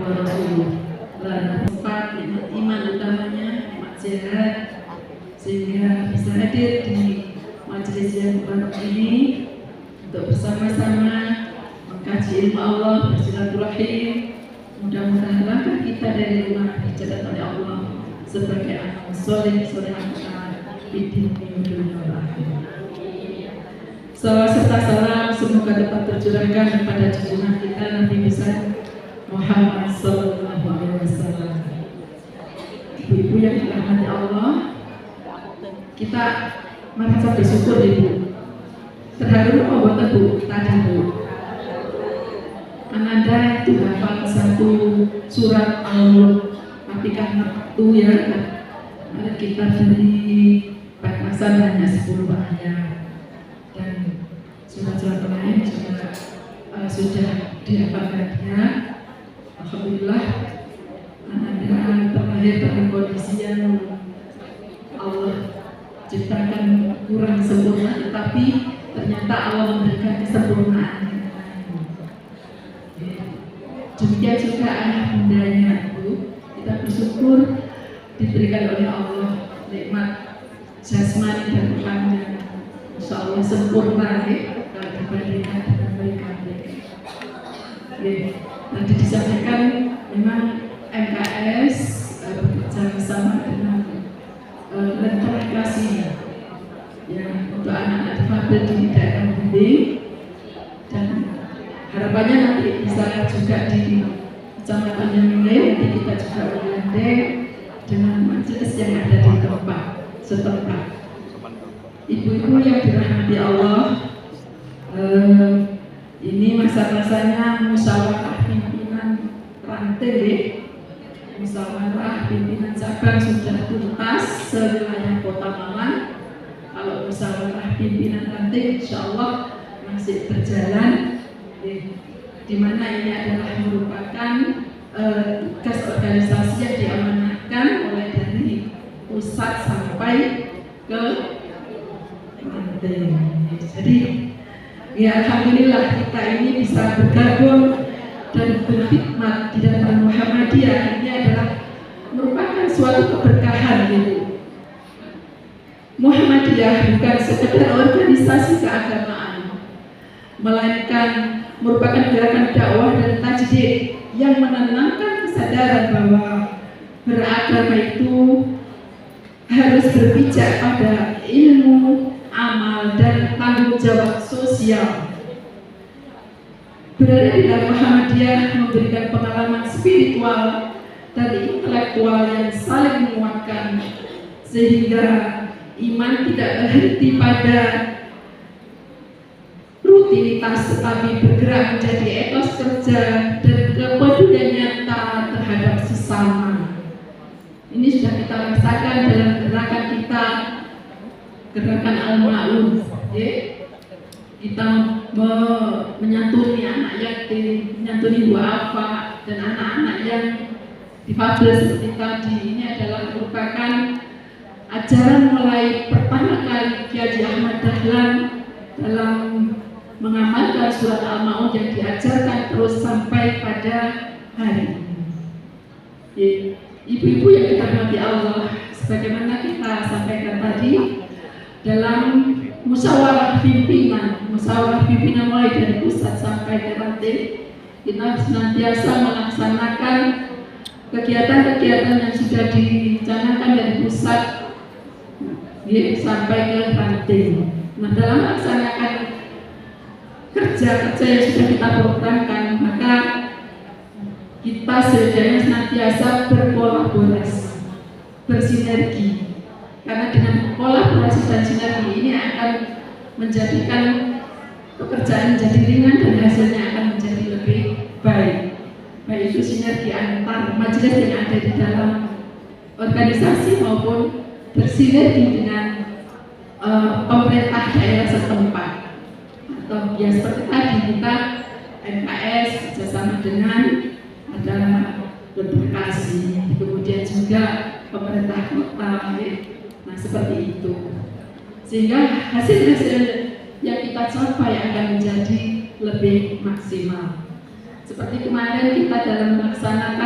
wa rasuluh. Lalu empat nikmat iman utamanya, nikmat sehat, sehingga bisa hadir di majelis yang baru ini untuk bersama-sama mengkaji ilmu Allah, bersilaturahim. Mudah-mudahan langkah kita dari rumah dicatat oleh Allah sebagai amal soleh kita di dunia dan akhirat. Salawat serta salam semoga dapat tercurahkan kepada junjungan kita Nabi besar Muhammad Sallallahu Alaihi Wasallam. Ibu-ibu yang dirahmati Allah, kita merasa bersyukur ibu. Terharu apa Bu? Tadi Bu. Ananda itu hafal satu surat Al-Mulk, tapi karena waktu ya, kita beri batasan hanya 10 ayat dan surat-surat lain juga sudah dihafalkan dia. Alhamdulillah, Ananda terlahir dalam kondisi yang Allah ciptakan kurang sempurna, tetapi ternyata Allah memberikan kesempurnaan. Demikian juga anak bundanya Bu, kita bersyukur diberikan oleh Allah nikmat jasmani dan rohani yang insya Allah sempurna kalau dibandingkan dengan mereka. Tadi disampaikan memang MKS bekerja sama dengan komunikasi ya untuk anak-anak difabel di daerah bimbing, dan harapannya nanti bisa juga di kecamatan yang lain, nanti kita juga bergandeng dengan majelis yang ada di tempat setempat. Ibu-ibu yang dirahmati Allah, ini masa-masanya musyawarah pimpinan rantai, musyawarah pimpinan cabang sudah tuntas sewilayah Kota Malang. Kalau musyawarah pimpinan rantai insya Allah masih berjalan, di mana ini adalah merupakan tugas organisasi yang diamanahkan mulai dari pusat sampai ke rantai. Jadi ya alhamdulillah kita ini bisa bergabung dan berkhidmat di dalam Muhammadiyah. Ini adalah merupakan suatu keberkahan gitu. Muhammadiyah bukan sekedar organisasi keagamaan, melainkan merupakan gerakan dakwah dan tajdid yang menanamkan kesadaran bahwa beragama itu harus berpijak pada ilmu, amal, dan tanggung jawab sosial. Berada di dalam Muhammadiyah memberikan pengalaman spiritual dan intelektual yang saling menguatkan, sehingga iman tidak berhenti pada rutinitas, tetapi bergerak menjadi etos kerja dan kepedulian nyata terhadap sesama. Ini sudah kita rasakan dalam gerakan kita, gerakan Al-Ma'ruf. Kita menyantuni anak yatim, menyantuni duafa, dan anak-anak yang difabel seperti tadi. Ini adalah merupakan ajaran mulai pertama kali Kiai Ahmad Dahlan dalam mengamalkan surat Al-Ma'un yang diajarkan terus sampai pada hari ini. Ibu-ibu yang dirahmati Allah, sebagaimana kita sampaikan tadi dalam musyawarah pimpinan mulai dari pusat sampai ke rantai, kita senantiasa melaksanakan kegiatan-kegiatan yang sudah dicanangkan dari pusat sampai ke rantai. Nah, dalam melaksanakan kerja-kerja yang sudah kita programkan, maka kita sebenarnya senantiasa berkolaborasi, bersinergi, karena dengan kolaborasi dan sinergi ini akan menjadikan pekerjaan menjadi ringan dan hasilnya akan menjadi lebih baik. Baik itu sinergi antar majelis yang ada di dalam organisasi maupun bersinergi dengan pemerintah daerah setempat. Atau ya seperti tadi kita MKS bersama dengan adalah Bekasi, kemudian juga pemerintah kota. Nah seperti itu, sehingga hasil-hasil yang kita capai akan menjadi lebih maksimal. Seperti kemarin kita dalam melaksanakan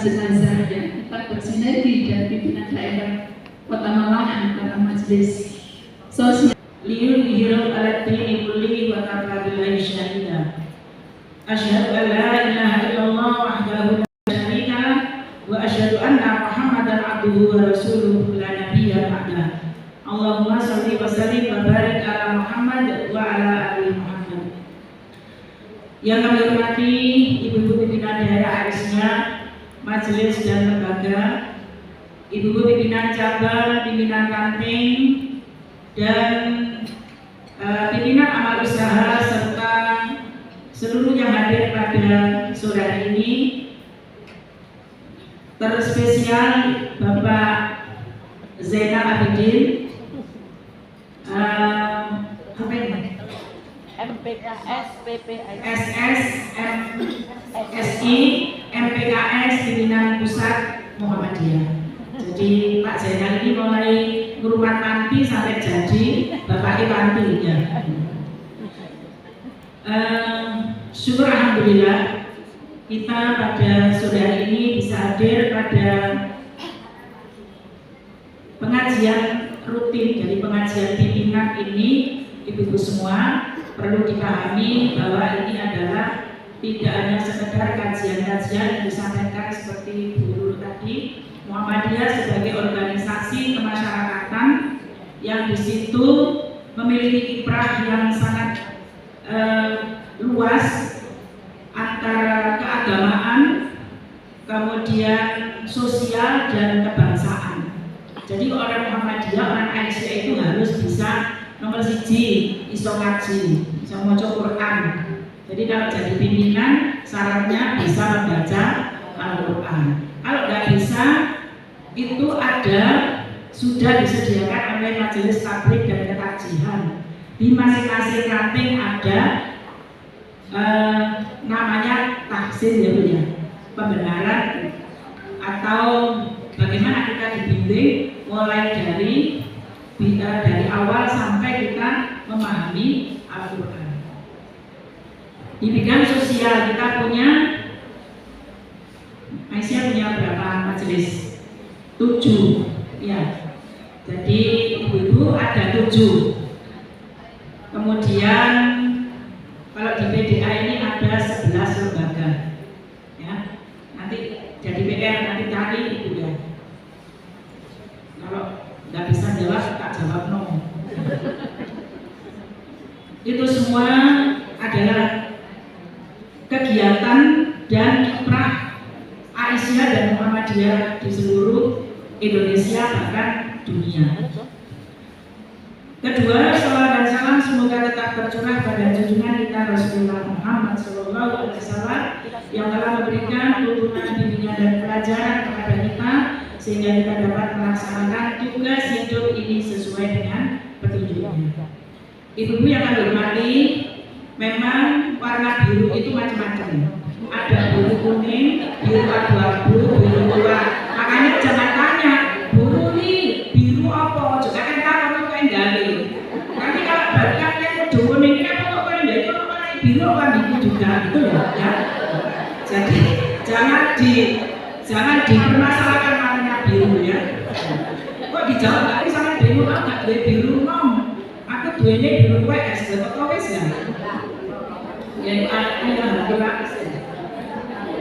jenazah yang kita bersinergi dan pimpinan daerah Kota Malang antara majelis sosial liyudhhirahu 'ala dini kullihi wa kafa billahi syahida. Asyhadu an la ilaha illallah wahdahu la syarika lah wa asyhadu anna Muhammadan abduhu wa rasuluhu la nabiyya ba'dah. Allahumma shalli wa sallim wa barik ala Muhammad wa ala ali Muhammad. Yang kami hormati ibu-ibu pimpinan daerah ASnya, majelis dan lembaga, ibu-ibu pimpinan cabang, pimpinan ranting, dan pimpinan amal usaha serta seluruh yang hadir pada sore hari ini, terspesial Bapak Zainal Abidin, apa ini? MPKS, PPI, SS, MSI, MPKS, pimpinan pusat Muhammadiyah. Jadi Pak Zainal ini mulai ngurmat panti sampai jadi Bapak Panti ya. Syukur alhamdulillah kita pada sore hari ini bisa hadir pada pengajian rutin. Dari pengajian pimpinan ini, ibu-ibu semua perlu dipahami bahwa ini adalah tidak hanya sekedar kajian-kajian yang disampaikan seperti Bu Lulu tadi. Muhammadiyah sebagai organisasi kemasyarakatan yang di situ memiliki kiprah yang sangat luas antara keagamaan, kemudian sosial dan kebangsaan. Jadi orang Muhammadiyah, orang Aisyah itu harus bisa nomor siji iso ngaji, iso maca Quran. Jadi kalau jadi pimpinan syaratnya bisa membaca Al-Quran. Kalau nggak bisa, itu ada sudah disediakan oleh majelis tabligh dan ketajihan. Di masing-masing ranting ada namanya tahsin ya Bu ya, pembenaran atau bagaimana kita dibimbing mulai dari awal sampai kita memahami Al-Quran. Di bidang sosial kita punya, Aisyah punya berapa majelis? 7 ya. Jadi ibu-ibu ada 7. Kemudian kalau di PDA ini ada 11 lembaga ya. Nanti jadi PR nanti cari itu ya. Kalau nggak bisa jawab, tak jawab no. Itu semua adalah kegiatan dan kiprah Aisyah dan Muhammadiyah di seluruh Indonesia bahkan dunia. Kedua, salawat dan salam semoga tetap tercurah pada junjungan kita Rasulullah Muhammad SAW yang telah memberikan tuntunan bimbingan dan pelajaran kepada kita sehingga kita dapat melaksanakan tugas hidup ini sesuai dengan petunjuknya. Ibu-ibu yang kami hormati, memang warna biru itu macam-macam. Ada biru kuning, biru abu-abu, biru tua. Makanya jangan tanya, Bu ini biru apa? Juga kan tahu kamu dari. Nanti kalau balikan yang kuning ini apa kok kayak dari itu biru apa biru juga gitu ya. Jadi jangan dipermasalahkan warna biru ya. Kok dijawab tadi sama biru nggak dari biru nom? Aku duanya biru kue es betul wes ya. Yang ada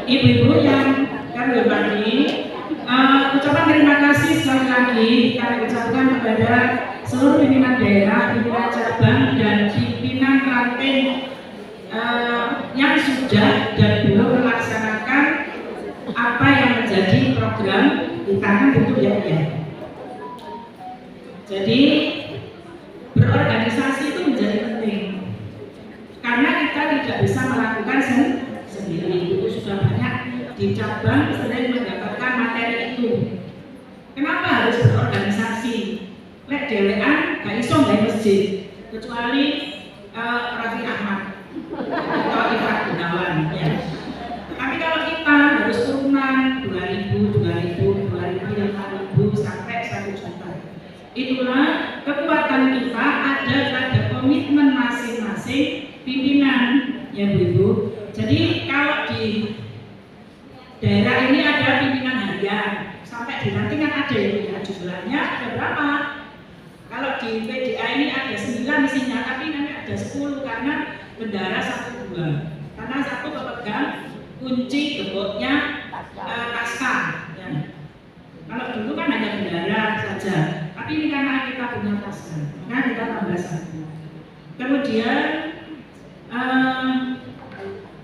ibu-ibu yang kami hormati, ucapan terima kasih sekali lagi kami ucapkan kepada seluruh pimpinan daerah, pimpinan cabang dan pimpinan ranting yang sudah dan belum melaksanakan apa yang menjadi program kita kan tentu ya. Jadi berorganisasi itu menjadi penting karena kita tidak bisa melakukan sendiri. Itu sudah banyak di cabang sering mendapatkan materi itu. Kenapa harus berorganisasi? Lek delekan gak iso gawe masjid kecuali Raffi Ahmad atau Ifat Gunawan ya. Tapi kalau kita harus turunan 2.000, 5.000 sampai 1 juta. Itulah kekuatan kita ada pada komitmen masing-masing pimpinan ya Bu Ibu. Jadi kalau di daerah ini ada pimpinan harian sampai dilantik kan ada ya jumlahnya ada berapa. Kalau di PDA ini ada 9 isinya, tapi nanti ada 10 karena bendara 1 2. Karena satu pemegang kunci gemboknya Taska. Ya. Kalau dulu kan hanya bendara saja, tapi ini karena kita punya Taska, maka kita tambah 1. Kemudian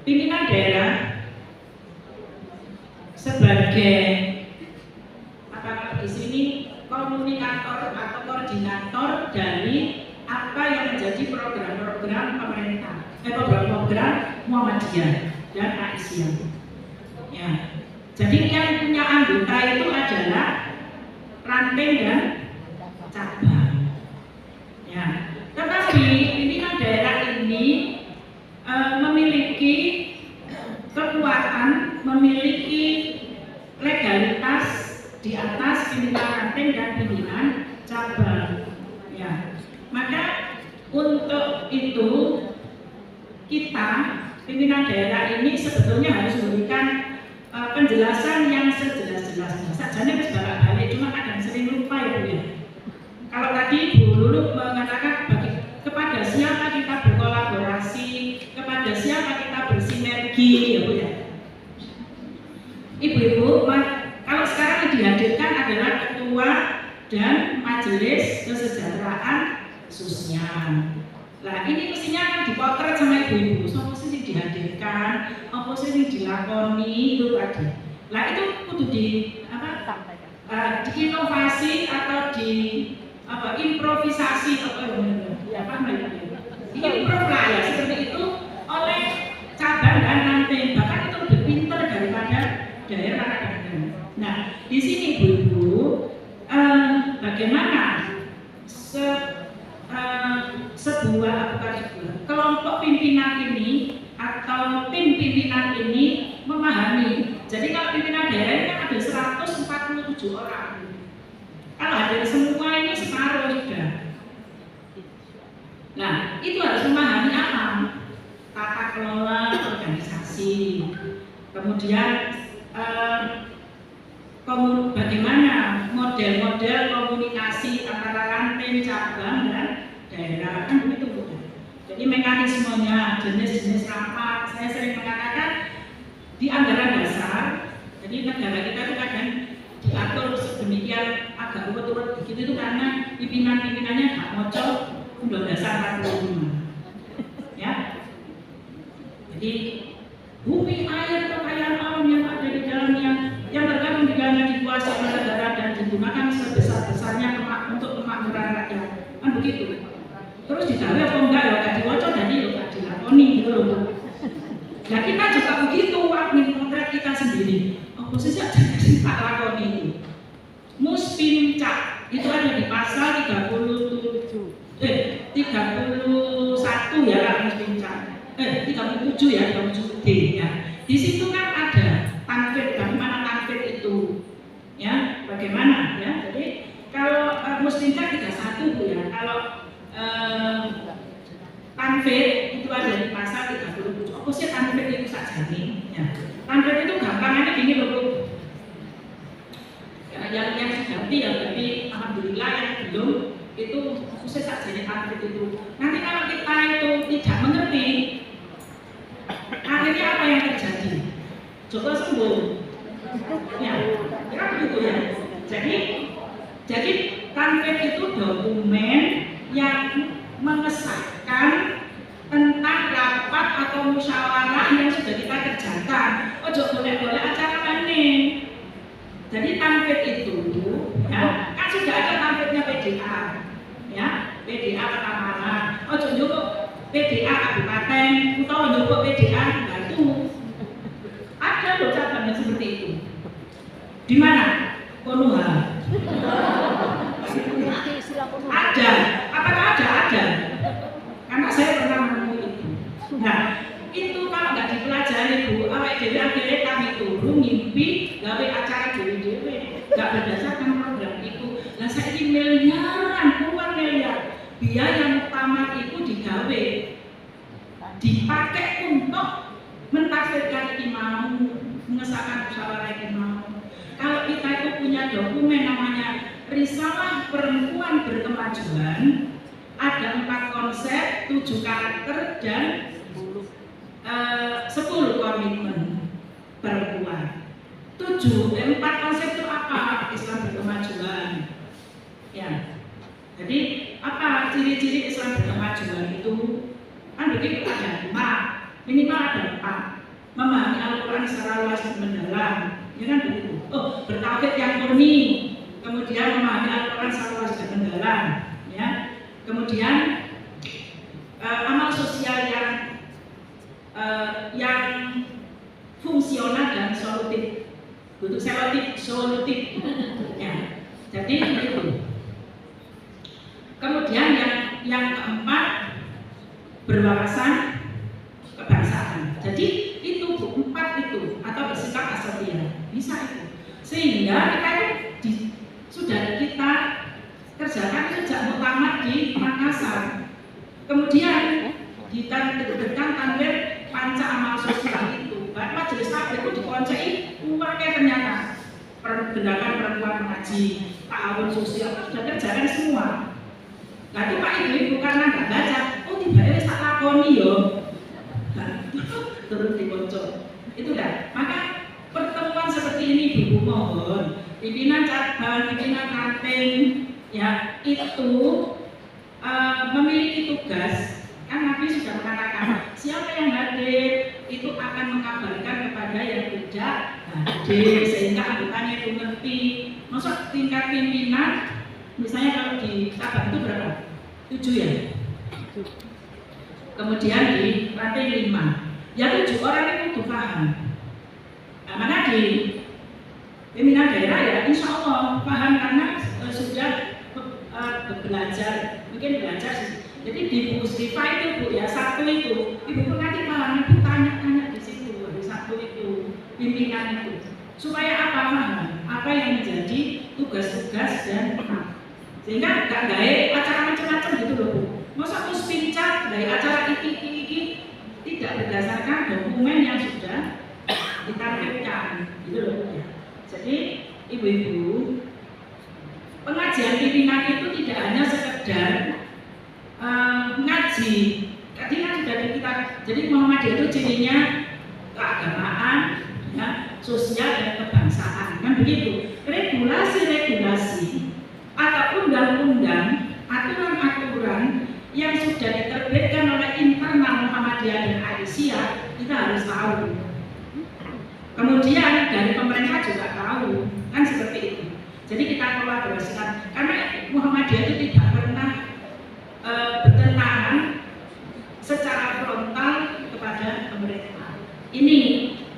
pimpinan daerah sebagai di sini komunikator atau koordinator dari apa yang menjadi program-program pemerintah, program-program Muhammadiyah dan Aisyah. Ya, jadi yang punya anggota itu adalah ranting dan cabang. Ya, tetapi pimpinan daerah ini memiliki kekuatan, memiliki legalitas di atas pimpinan ranting dan pimpinan cabang. Ya, maka untuk itu kita pimpinan daerah ini sebetulnya harus memberikan penjelasan yang sejelas-jelasnya. Sajanya bolak-balik, cuma kadang sering lupa ya Bu ya. Kalau tadi Bu Lulu mengatakan kepada siapa kita berkolaborasi, kepada siapa kita bersinergi ya Bu ya. Ibu-ibu, kalau sekarang dihadirkan adalah ketua dan majelis kesejahteraan sosial. Nah ini mestinya kan dipotret sama ibu-ibu, apa sih dihadirkan, apa sih dilakoni itu tadi. Nah itu kudu di inovasi atau di improvisasi improv lah ya seperti itu oleh cabang dan ranting, bahkan itu lebih pintar daripada daerah. Nah di sini ibu-ibu bagaimana sebuah kelompok pimpinan ini atau tim pimpinan ini memahami. Jadi kalau pimpinan daerah ini kan ada 147 orang. Kalau hadir semua ini separuh sudah. Nah itu harus memahami apa? Tata kelola organisasi. Kemudian bagaimana model-model komunikasi antara ranting, cabang dan daerah kan begitu Bu. Jadi mekanismenya, jenis-jenis rapat, saya sering mengatakan di anggaran dasar. Jadi negara kita itu kadang diatur sedemikian agak urut-urut begitu itu karena pimpinan-pimpinannya nggak ngocok Undang Dasar 45. Ya. Jadi bumi, air, kekayaan alam yang ada di dalamnya yang terkandung di dalamnya dikuasai oleh negara dan digunakan sebesar-besarnya untuk kemakmuran rakyat. Kan begitu. Terus ditaruh apa enggak ya gak diwocok jadi ya gak dilakoni gitu loh. Nah kita juga begitu mengkontrak kita sendiri. Oposisi aja tak lakoni itu. Muspimcak itu ada di pasal 31 ya Muspimcak. 37 ya 37D ya. Di situ kan ada tanfid, bagaimana tanfid itu ya, bagaimana ya. Jadi kalau Muspimcak 31 Bu ya, kalau tanfid itu ada di pasal 37. Apa sih tanfid itu saja nih ya. Tanfid itu gampangannya gini loh Bu. Yang diganti ya berarti alhamdulillah, yang belum itu khusus saja tanfid itu. Nanti kalau kita itu tidak mengerti, akhirnya apa yang terjadi? Coba sembuh. Ya, kira begitu ya. Jadi tanfid itu dokumen yang mengesahkan tentang rapat atau musyawarah yang sudah kita kerjakan. Ojo boleh-boleh acara maning. Jadi tanfid itu ya, kan sudah ada tanfidnya PDA. Ya, PDA Kecamatan. Ojo njupuk PDA Kabupaten, atau njupuk PDA Batu. Ada loh cabangnya seperti itu. Di mana? Konoha. Ada. Apakah ada? Ada. Karena saya pernah menemui itu. Nah, itu kalau nggak dipelajari Bu, awake dhewe akhirnya kami turun ngimpi gawe acara dhewe-dhewe, nggak berdasarkan program itu. Nah, saya ini miliaran, puluhan miliar biaya utama itu digawe, dipakai untuk mentafsirkan ini mau, mengesahkan musyawarah ini mau. kalau kita itu punya dokumen namanya Risalah Perempuan Berkemajuan, ada 4 konsep, 7 karakter, dan 10 komitmen perempuan. 4 konsep itu apa? Islam berkemajuan. Ya. Jadi apa ciri-ciri Islam berkemajuan itu? Kan begitu, ada 5, minimal ada 4. Memahami Al-Quran secara luas dan mendalam, ya kan begitu. Oh, bertauhid yang murni, kemudian memahami Al-Quran secara luas dan mendalam, ya. Kemudian amal sosial yang fungsional dan solutif, untuk solutif, ya. Jadi itu. Kemudian yang keempat, berwawasan kebangsaan. Jadi itu 4 itu, atau bersikap asosia, bisa itu. Sehingga kita sudah kita kerjakan sejak muktamar di Makassar. Kemudian kita diterbitkan tanwir panca amal sosial itu. Majelis taklim itu dikoncai uangnya ternyata gerakan perempuan mengaji, ta'awun sosial itu sudah kerjakan semua. Nah itu Pak Ibu karena nggak baca, oh tiba-tiba tak lakoni yo, turun di bocor. Itu dah. Maka pertemuan seperti ini Ibu mohon pimpinan cabang, pimpinan ranting, ya itu memiliki tugas. Kan Nabi sudah mengatakan siapa yang hadir itu akan mengabarkan kepada yang tidak hadir, sehingga anggotanya itu ngerti. Maksud tingkat pimpinan, misalnya kalau di cabang itu berapa? 7 ya. Kemudian di ranting 5, ya 7 orang itu kudu paham. Nah, maka di pimpinan daerah ya insya Allah paham karena sudah belajar, mungkin belajar sih. Jadi di buku Srifa itu Bu ya, 1 itu Ibu pun nanti paham, Ibu tanya-tanya di situ, di 1 itu pimpinan itu supaya apa apa yang menjadi tugas-tugas dan sehingga nggak gawe acara macam-macam gitu loh Bu. Masa puspincat dari acara iki tidak berdasarkan dokumen yang sudah ditampilkan gitu loh Bu. Jadi ibu-ibu, pengajian pimpinan itu tidak hanya sekedar ngaji. Tadi kan sudah kita, jadi Muhammadiyah itu cirinya keagamaan, ya, sosial dan kebangsaan, kan begitu. Regulasi-regulasi atau undang-undang, aturan-aturan yang sudah diterbitkan oleh internal Muhammadiyah dan Aisyah kita harus tahu. Kemudian dari pemerintah juga tahu, kan seperti itu. Jadi kita kolaborasikan, karena Muhammadiyah itu tidak pernah bertentangan secara frontal kepada pemerintah. Ini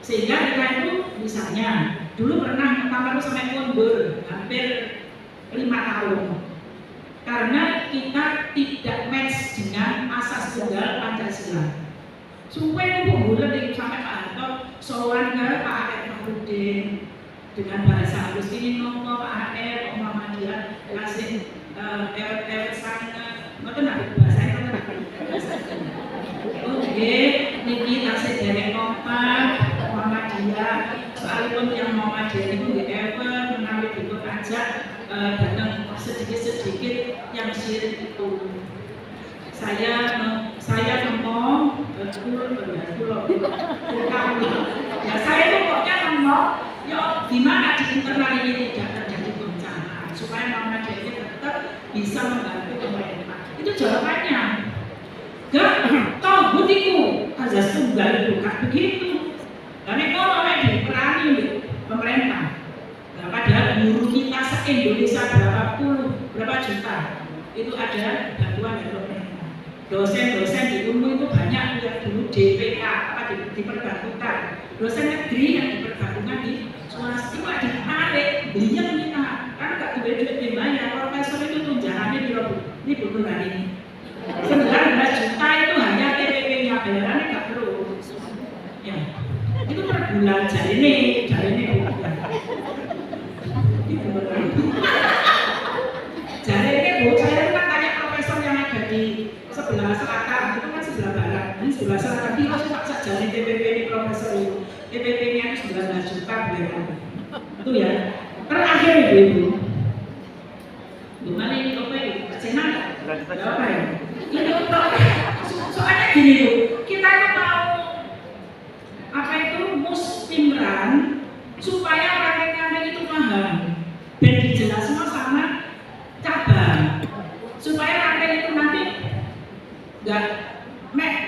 sehingga kita itu misalnya dulu pernah muktamar sampai mundur hampir 5 tahun karena kita tidak match dengan asas tunggal Pancasila. Sumpah itu bulan sampai Pak Harto sowan ke Pak Aep Fakhrudin dengan bahasa halus ini nopo Pak Aep Muhammadiyah kasih ewet sana ngoten nek bahasa itu oke niki tasih derek kompak Muhammadiyah soalipun yang Muhammadiyah itu nggih ewet menawi dipun ajak datang sedikit-sedikit yang syirik itu. Saya ngomong ya saya itu pokoknya ngomong ya gimana di internal ini tidak terjadi goncangan supaya Muhammadiyah ini tetap bisa membantu pemerintah. Itu jawabannya. Gak tahu butiku azas tunggal itu kan begitu. Karena kalau diperangi pemerintah. Nah, padahal guru kita se-Indonesia berapa juta itu ada bantuan dari pemerintah. Dosen-dosen di UNMU itu banyak yang dulu DPK diperbantukan. Dosen negeri yang diperbantukan di swasta itu ada tarik belinya kita karena nggak duit dibayar. Profesor itu tunjangannya di bulan ini 19 juta itu hanya TPP-nya, bayarannya nggak terus. Ya, itu per bulan jari ini bukan. Jadi ini Bu, saya itu kan tanya profesor yang ada di sebelah selatan, itu kan sebelah barat, ini sebelah selatan, dia masih paksa jadi TPP ini profesor itu, TPP-nya itu 19 juta beliau. Itu ya. Terakhir ibu-ibu. Gimana ini apa ini? Senang? Apa ya? Ini untuk soalnya gini Bu, kita kan mau apa itu mustimran supaya rakyat-rakyat itu paham dan dijelaskan sama cabang supaya rakyat itu nanti nggak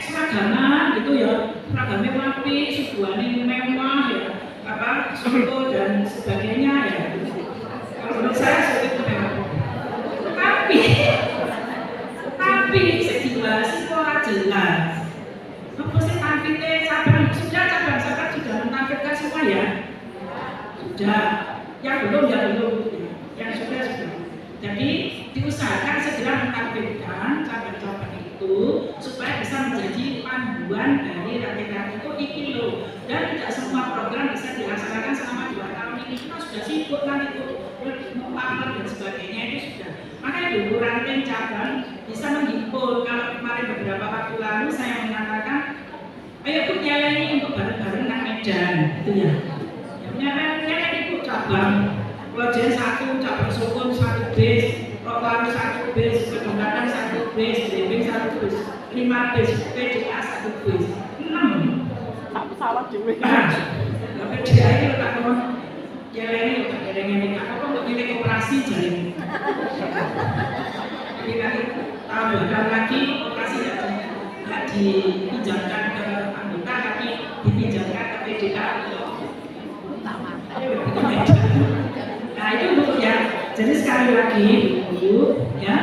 seragaman gitu ya, seragamnya rapi, suguhannya mewah ya, apa soto dan sebagainya ya. Kalau menurut saya seperti itu memang. Tapi saya dibahas itu orang jelas. Apa sih tampilnya cabang sudah menampilkan semua ya? Sudah. Yang belum yang sudah. Jadi diusahakan segera menampilkan cabang-cabang itu supaya bisa menjadi panduan dari rakyat itu iki loh. Dan tidak semua program bisa dilaksanakan selama 2 tahun ini. Kita sudah sibuk kan itu mengupload dan sebagainya itu sudah. Makanya dulu ranting cabang bisa menghimpun. Kalau kemarin beberapa waktu lalu saya mengatakan, ayo Bu nyaleni untuk bareng-bareng nang Medan, gitu ya. Nyaleni Bu cabang. Pelajaran 1, cabang Sukun 1 base, Rokan 1 base, Kedungatan 1 base, Dembing 1 base, 5 base, PDA 1 base, 6. Tak pesawat juga. Tapi PDA itu tak ngomong, nyaleni untuk ngeleng-ngeleng, apa untuk ngeleng operasi jadi. Jadi nanti tambahkan lagi operasi tidak dipinjamkan ke anggota, tapi dipinjamkan ke PDA. Nah itu Bu ya. Jadi sekali lagi Bu ya,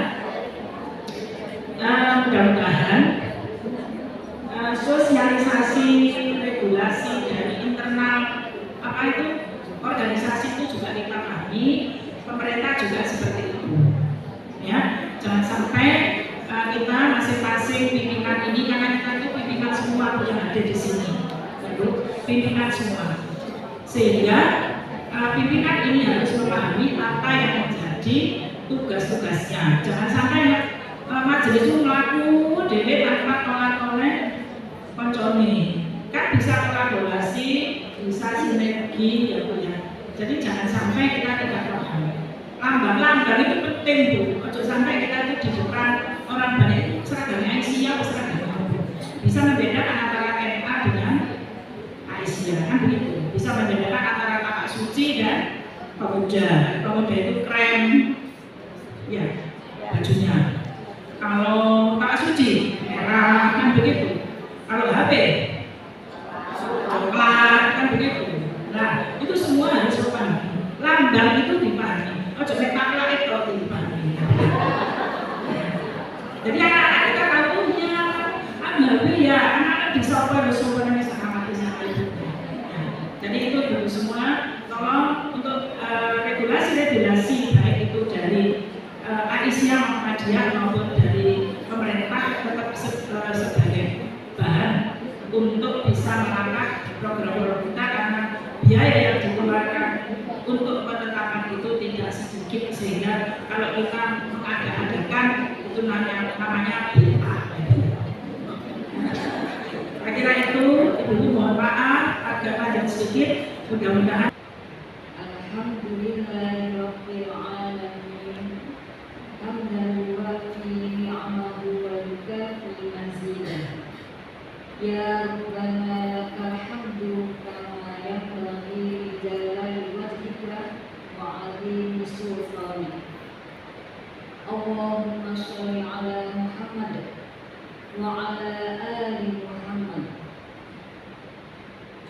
mudah-mudahan sosialisasi regulasi dari internal apa itu organisasi itu juga kita pahami, pemerintah juga seperti itu. Ya, jangan sampai kita masing-masing pimpinan ini karena kita itu pimpinan semua yang ada di sini, pimpinan semua, sehingga pimpinan ini harus memahami apa yang menjadi tugas-tugasnya. Jangan sampai majelis itu melaku dewe tanpa tolak-tolak koncone. Kan bisa kolaborasi, bisa sinergi ya Bu ya. Jadi jangan sampai kita tidak paham. Lambang-lambang itu penting Bu. Ojo sampai kita itu di depan orang banyak seragamnya Aisyah atau seragamnya bisa membedakan antara NA dengan Aisyah kan begitu. Bisa membedakan antara kakak suci dan pemuda. Pemuda itu krem ya bajunya. Kalau kakak suci merah kan begitu. Kalau HP coklat kan begitu. Nah itu semua harus dipahami. Lambang itu dipahami. Ojo metaklah itu dipahami. Jadi anak-anak kita tahunya HB ya anak-anak disopan sopannya sama mati sama ibu. Jadi itu dulu semua. Tolong untuk regulasi baik itu dari Aisyah Muhammadiyah maupun dari pemerintah tetap sebagai bahan untuk bisa melangkah program-program kita karena biaya yang dikeluarkan untuk penetapan itu tidak sedikit sehingga kalau kita mengada-adakan itu namanya bid'ah. Kira-kira itu Ibu mohon maaf agak panjang sedikit, mudah-mudahan. Alhamdulillahirabbil alamin. Hamdan yuwafi ni'amahu wa yukafi mazidah. Ya Rabbana lakal hamdu kama yanbaghi li jalali wajhika wa 'azimi sultanik. Allahumma sholli ala Muhammad wa ala ali Muhammad.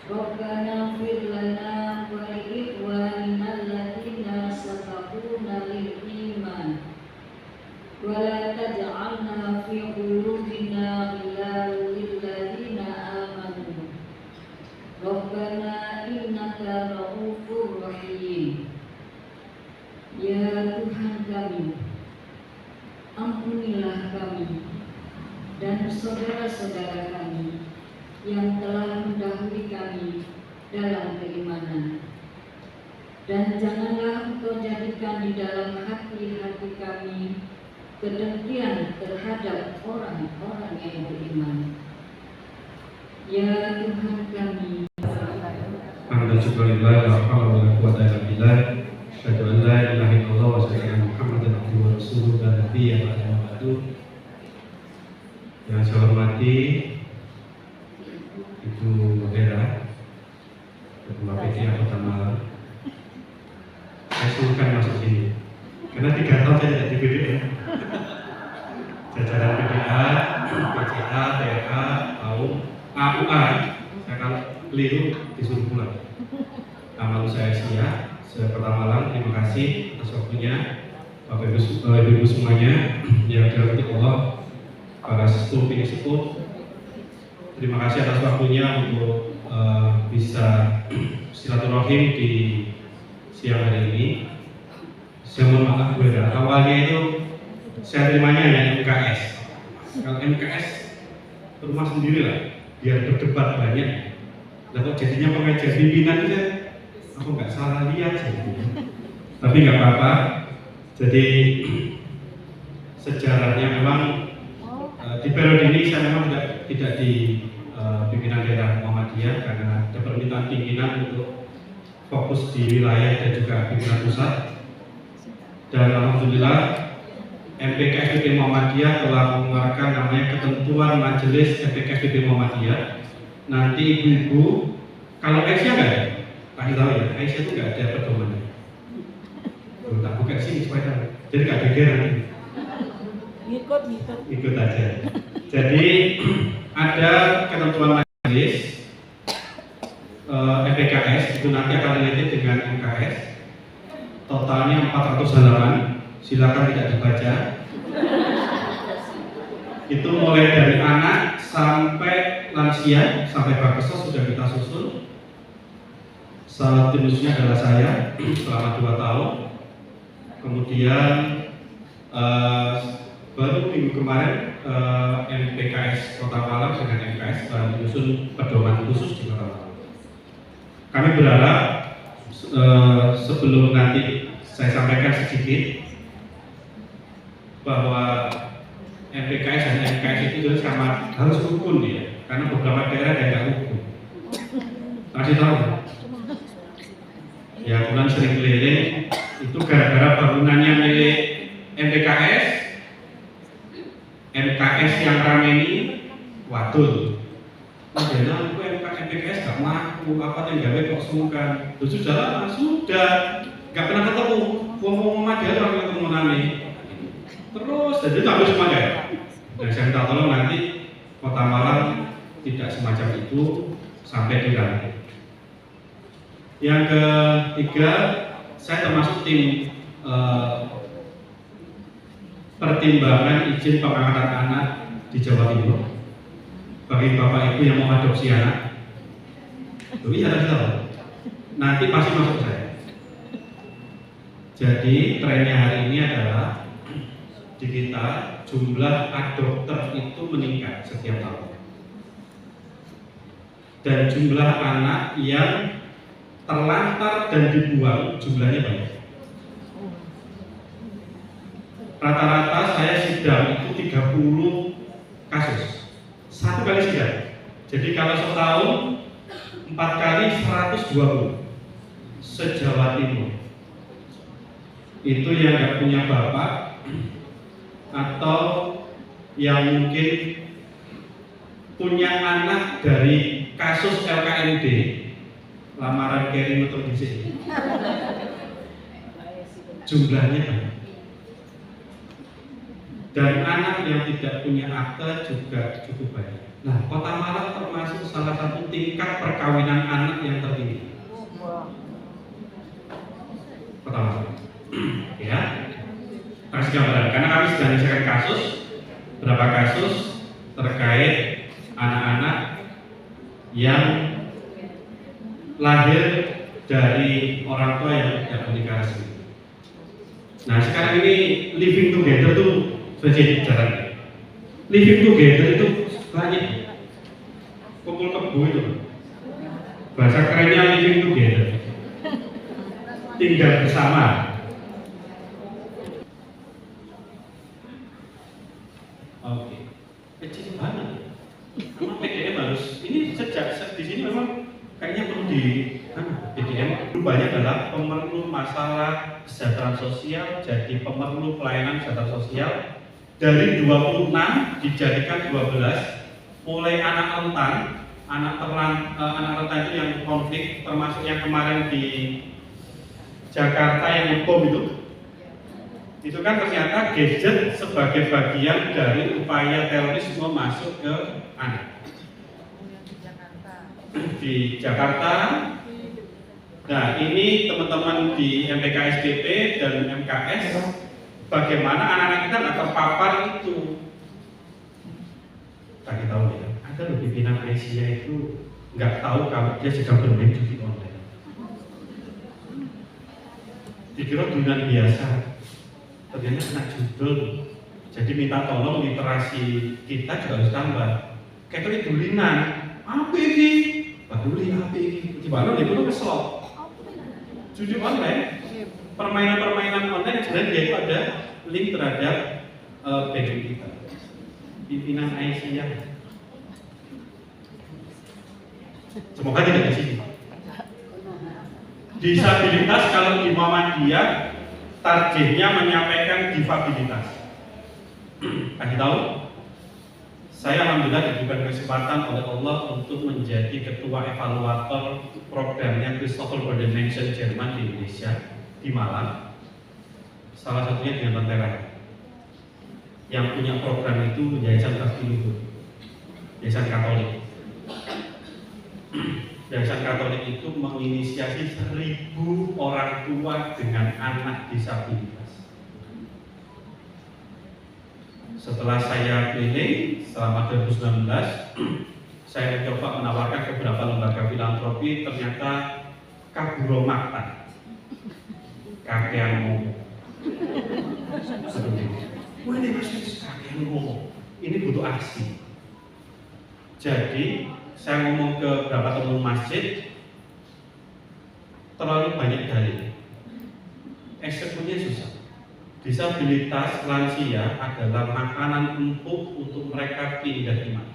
Rabbana fir lana wa li ikhwanina alladziina sabaquna lil iman wa la taj'alna fi qulubina ghillan lil ladziina amanu. Rabbana innaka ra'ufur rahim. Ya Tuhan kami, ampunilah kami dan saudara-saudara kami yang telah mendahului kami dalam keimanan, dan janganlah Engkau jadikan di dalam hati-hati kami kedengkian terhadap orang-orang yang beriman. Ya Tuhan kami, hamdan syukran lillah wa la hawla wa la quwwata illa billah. Asyhadu an la ilaha illallah wa asyhadu anna Muhammadan abduhu wa rasuluh la nabiyya ba'dahu. Yang saya hormati Ibu Hera, Ketua PTA Kota Malang. Saya sungkan masuk sini karena 3 tahun saya tidak di PDA. Jajaran PDA, PCA, TRA, AUM, AUA. Saya kalau keliru disuruh pulang. Amal saya sia. Kota Malang, terima kasih atas waktunya Bapak Ibu semuanya yang dirahmati Allah, para sesepuh ini sepuh. Terima kasih atas waktunya untuk bisa silaturahim di siang hari ini. Saya mohon maaf berbeda. Awalnya itu saya terimanya hanya MKS. Kalau MKS rumah sendiri lah, biar berdebat banyak. Lalu jadinya pengajar pimpinan itu aku nggak salah lihat sih. Tapi nggak apa-apa. Jadi sejarahnya memang di periode ini saya memang tidak di pimpinan daerah Muhammadiyah karena ada permintaan pimpinan untuk fokus di wilayah dan juga pimpinan pusat. Dan alhamdulillah MPKSBP Muhammadiyah telah mengeluarkan namanya ketentuan Majelis MPKSBP Muhammadiyah. Nanti ibu-ibu kalau Aisyah nggak ada, kasih tahu ya, Aisyah itu nggak ada pedomannya. Tak buka sini supaya tahu. Jadi nggak geger nanti. Ikut aja. Jadi ada ketentuan majelis MPKS itu nanti akan related dengan MKS. Totalnya 400 halaman. Silakan tidak dibaca. Itu mulai dari anak sampai lansia sampai bakesa sudah kita susun. Salah timnya adalah saya selama 2 tahun. Kemudian baru minggu kemarin MPKS Kota Malang dengan MKS menyusun pedoman khusus di Kota Malang. Kami berharap sebelum nanti saya sampaikan sedikit bahwa MPKS dan MKS itu sama harus rukun ya, karena beberapa daerah yang nggak rukun. Kasih tahu. Ya, bulan sering keliling itu gara-gara bangunannya milik MPKS, MKS yang rame ini wadul. Padahal aku MPKS gak mampu, apa yang gawe kok sungkan. Sudah lama, sudah gak pernah ketemu. Ngomong aja orang ketemu nami. Terus, jadi sampai semuanya. Dan saya minta tolong nanti Kota Malang tidak semacam itu sampai dilantik. Yang ketiga, saya termasuk tim pertimbangan izin pengangkatan anak di Jawa Timur bagi bapak ibu yang mau adopsi anak. Tapi ya nanti pasti masuk saya. Jadi trennya hari ini adalah di kita jumlah adopter itu meningkat setiap tahun dan jumlah anak yang terlantar dan dibuang jumlahnya banyak. Rata-rata saya sidang itu 30 kasus 1 kali sidang. Jadi kalau setahun 4 kali 120 se-Jawa Timur. Itu yang nggak punya bapak atau yang mungkin punya anak dari kasus LKMD lamaran Keri untuk di sini. Jumlahnya banyak. Dan anak yang tidak punya akte juga cukup banyak. Nah, Kota Malang termasuk salah satu tingkat perkawinan anak yang tertinggi. Kota Malang. Ya. Kasih gambaran, karena kami sedang menyelesaikan kasus, berapa kasus terkait anak-anak yang lahir dari orang tua yang tidak menikah resmi. Nah, sekarang ini living together tuh jadi jalan. Living together itu banyak. Kumpul kebo itu. Bahasa kerennya living together. Tinggal bersama. Oke. Kecil banget. Memang PDM harus ini sejak di sini memang kayaknya perlu BDM itu banyak adalah pemerlu masalah kesejahteraan sosial, jadi pemerlu pelayanan kesejahteraan sosial. Dari 26 dijadikan 12, mulai anak rentan, anak rentan itu yang konflik, termasuk yang kemarin di Jakarta yang bom itu kan ternyata gadget sebagai bagian dari upaya terorisme masuk ke anak. Di Jakarta, nah ini teman-teman di MPKSBP dan MKS, bagaimana anak-anak kita nggak terpapar itu. Kita tahu ya, ada loh pimpinan Asia itu nggak tahu kalau dia sedang bermain judi online. Dikira dunia biasa, ternyata kena judul. Jadi minta tolong literasi kita juga harus tambah. Kayak dulinan, apa ini? Baduli apa ini? Di mana dia perlu keslot? Judi online, permainan-permainan online sebenarnya dia itu ada link terhadap backend kita. Pimpinan Aisyah. Semoga tidak di sini. Disabilitas kalau di Muhammadiyah targetnya menyampaikan difabilitas. Kasih tahu, saya alhamdulillah diberikan kesempatan oleh Allah untuk menjadi ketua evaluator programnya Christopher Golden Mansion Jerman di Indonesia di Malang. Salah satunya dengan Lentera. Yang punya program itu Yayasan Bakti Luhur, Yayasan Katolik. Yayasan Katolik itu menginisiasi 1.000 orang tua dengan anak disabilitas. Setelah saya keliling selama 2019, saya mencoba menawarkan beberapa lembaga filantropi, ternyata kaburo makta, kakean ngomong. Wah ini masih kakean ngomong, ini butuh aksi. Jadi saya ngomong ke beberapa teman masjid, terlalu banyak dalil, eksekusinya susah. Disabilitas lansia adalah makanan empuk untuk mereka pindah iman.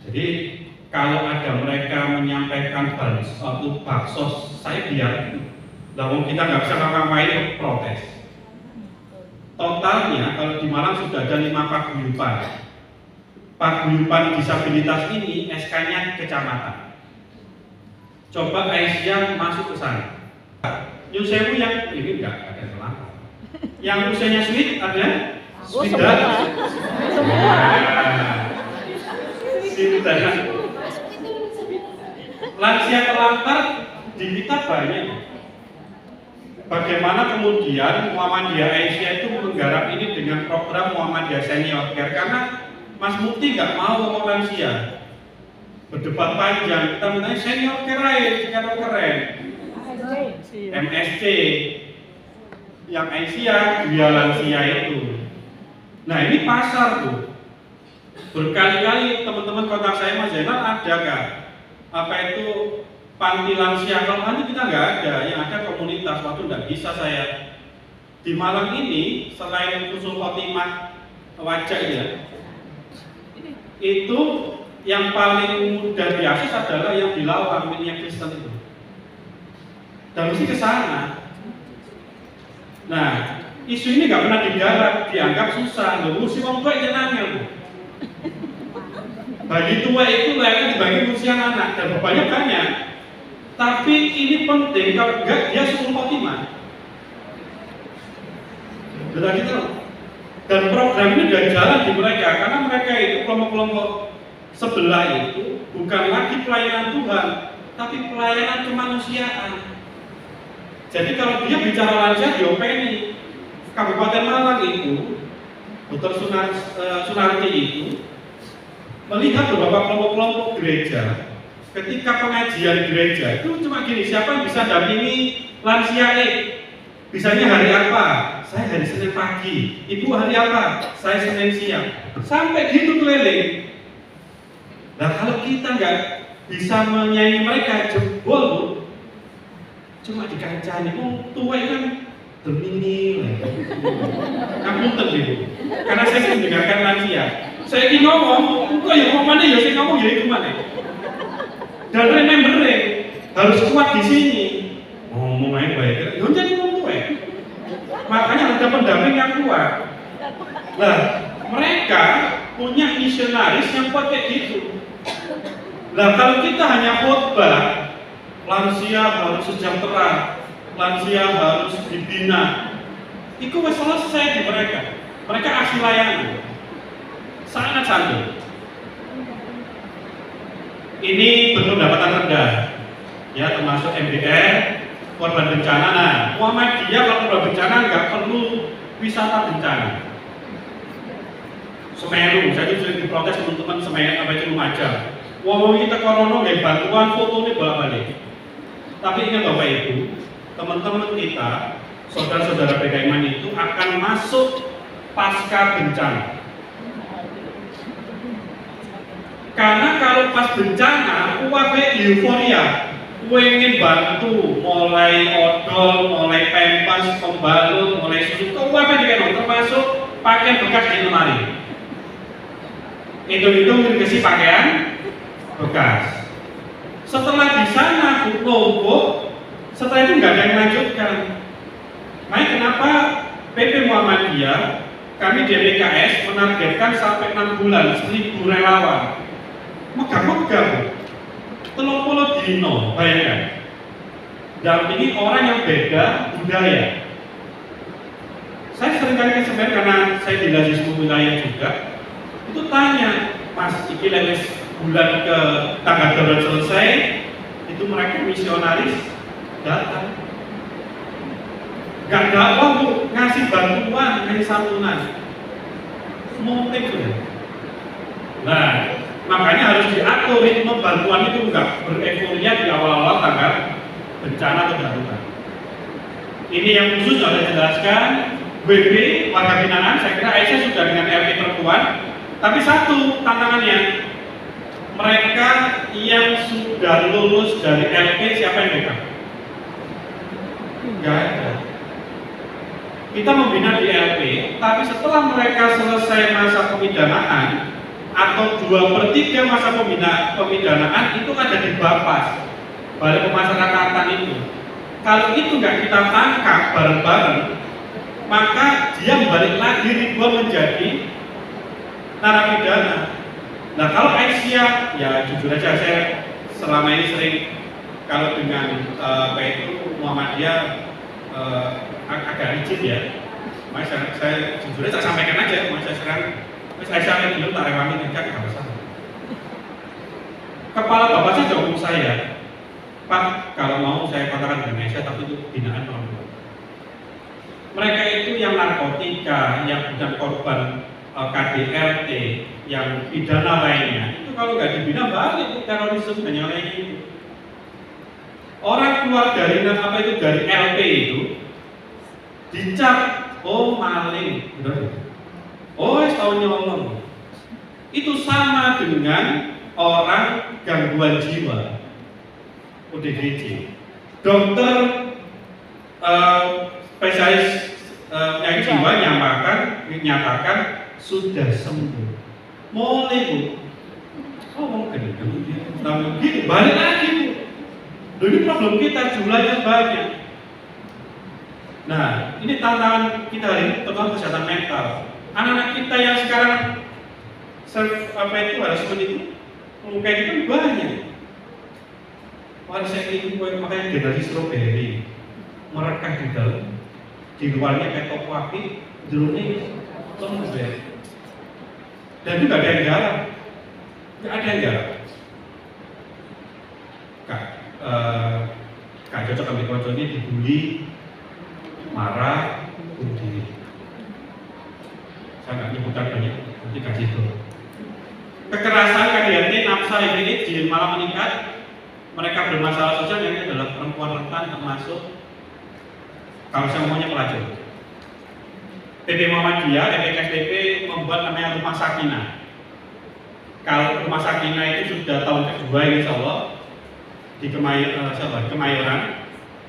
Jadi kalau ada mereka menyampaikan suatu baksos, saya biar, lalu kita nggak bisa ngapain protes. Totalnya kalau di Malang sudah ada 5 paguyuban. Paguyuban disabilitas ini SK-nya kecamatan. Coba Aisyah masuk ke sana. Yusewu yang ini enggak ada kelapa. Yang usianya sweet ada? Sweet dan lansia terlantar di kita banyak. Bagaimana kemudian Muhammadiyah Aisyah itu menggarap ini dengan program Muhammadiyah Senior Care, karena Mas Mufti nggak mau ngomong lansia. Berdebat panjang, kita minta senior care sekarang keren. MSC yang Aisyah dia lansia itu. Nah ini pasar tuh. Berkali-kali teman-teman kontak saya, Mas Zainal ada gak? Apa itu panti lansia? Kalau nanti kita nggak ada, yang ada komunitas. Waktu nggak bisa saya di Malang ini selain Usul Khotimah wajah ya, itu yang paling mudah diakses adalah yang di Lawang miliknya Kristen itu. Dan mesti ke sana. Nah, isu ini nggak pernah digarap, dianggap susah. Loh, usia orang tua jenangnya loh. Bagi tua itu layaknya dibagi usia anak dan bebannya banyak. Tapi ini penting, kalau enggak dia suul khotimah. Sudah gitu. Dan program ini sudah jalan di mereka, karena mereka itu kelompok-kelompok sebelah itu bukan lagi pelayanan Tuhan, tapi pelayanan kemanusiaan. Jadi kalau dia bicara lansia, diopeni. Kabupaten Malang itu, Dr. Sunarti itu melihat beberapa kelompok-kelompok gereja. Ketika pengajian gereja itu cuma gini, siapa yang bisa dampingi lansia Bisanya hari apa? Saya hari Senin pagi. Ibu hari apa? Saya Senin siang. Sampai gitu keliling. Nah kalau kita nggak bisa menyayangi mereka, jebol bu. Cuma dikancani, tua itu kan demi ngapunten ibu. Karena saya sering dengarkan lansia. Saya ingin ngomong, kok ya ngomong mana ya, saya ngomong ya itu mana. Dan remembering harus kuat di sini. Ngomong aja baik, ya jadi ngomong gue. Makanya ada pendamping yang kuat. Nah, mereka punya misionaris yang kuat kayak gitu. Nah, kalau kita hanya khotbah, lansia harus sejahtera, lansia harus dibina, itu wes selesai di mereka. Mereka asli layanan, sangat santun. Ini berpendapatan rendah, ya termasuk MBR, korban bencana. Nah, Muhammadiyah kalau korban bencana nggak perlu wisata bencana. Semeru, saya itu sering diprotes teman-teman Semeru sampai di Lumajang. Wong kita corona nggak bantuan foto ini bolak-balik. Tapi ingat Bapak Ibu, teman-teman kita, saudara-saudara PKIman itu akan masuk pasca bencana. Karena kalau pas bencana, UAB euforia, ingin bantu, mulai odol, mulai pempas, pembalut, mulai susu, ke UAB dikendong, termasuk pakaian bekas di lemari. Hitung-hitung dikasih pakaian bekas. Setelah di sana numpuk, setelah itu nggak ada yang melanjutkan. Makanya kenapa PP Muhammadiyah, kami di PKS menargetkan sampai 6 bulan 1.000 relawan. Megah-megah, 30 dino, bayangkan. Dampingi orang yang beda budaya. Saya sering kali kesempat karena saya di Lazismu wilayah juga. Itu tanya, Mas, iki lewes bulan ke tanggal darurat selesai, itu mereka misionaris datang. Gak dakwah Bu, ngasih bantuan, ngasih santunan. Motif ya. Nah, makanya harus diatur ritme bantuan itu enggak bereforia di awal-awal tanggal bencana atau darurat. Ini yang khusus saya jelaskan. WB warga binaan, saya kira Aisyah sudah dengan RT perempuan. Tapi satu tantangannya, mereka yang sudah lulus dari LP siapa yang pegang? Enggak ada. Kita membina di LP, tapi setelah mereka selesai masa pemidanaan atau 2/3 masa pemidanaan itu ada di Bapas, Balai Pemasyarakatan itu. Kalau itu nggak kita tangkap bareng-bareng, maka dia balik lagi ribuan menjadi narapidana. Nah kalau Aisyah, ya jujur aja saya selama ini sering kalau dengan Muhammadiyah agak rigid ya. Makanya saya jujur aja sampaikan aja, saya sekarang saya sampai dulu tak rewangi tidak nggak usah. Kepala bapak saya jauh saya, Pak kalau mau saya katakan Indonesia tapi itu binaan perempuan. Mereka itu yang narkotika, yang bukan korban KDRT, yang pidana lainnya, itu kalau nggak dibina balik itu terorisme dan yang lain itu. Orang keluar dari apa itu dari LP itu dicap, oh maling, oh tahun nyolong. Itu sama dengan orang gangguan jiwa, ODGJ. Dokter spesialis yang jiwa menyatakan sudah sembuh. Mulai Bu, oh gendeng dia, namun gitu balik lagi Bu. Ini problem kita jumlahnya banyak. Nah, ini tantangan kita hari ini tentang kesehatan mental. Anak-anak kita yang sekarang harassment itu mungkin itu banyak. Pada saya ini makanya generasi strawberry merekah di dalam, di luarnya kayak toko api, jeruknya lembek. Dan itu nggak ada yang garap, nggak ada yang garap. Kak cocok ambil konco ini dibully, marah, bunuh diri. Saya nggak nyebutkan banyak, nanti kasih itu. Kekerasan KDRT, nafsa, IPE, malah meningkat. Mereka bermasalah sosial yang ini adalah perempuan rentan termasuk kalau saya ngomongnya pelacur. PP Muhammadiyah, PPKSDP membuat namanya Rumah Sakinah. Kalau Rumah Sakinah itu sudah tahun kedua insya Allah di Kemayoran.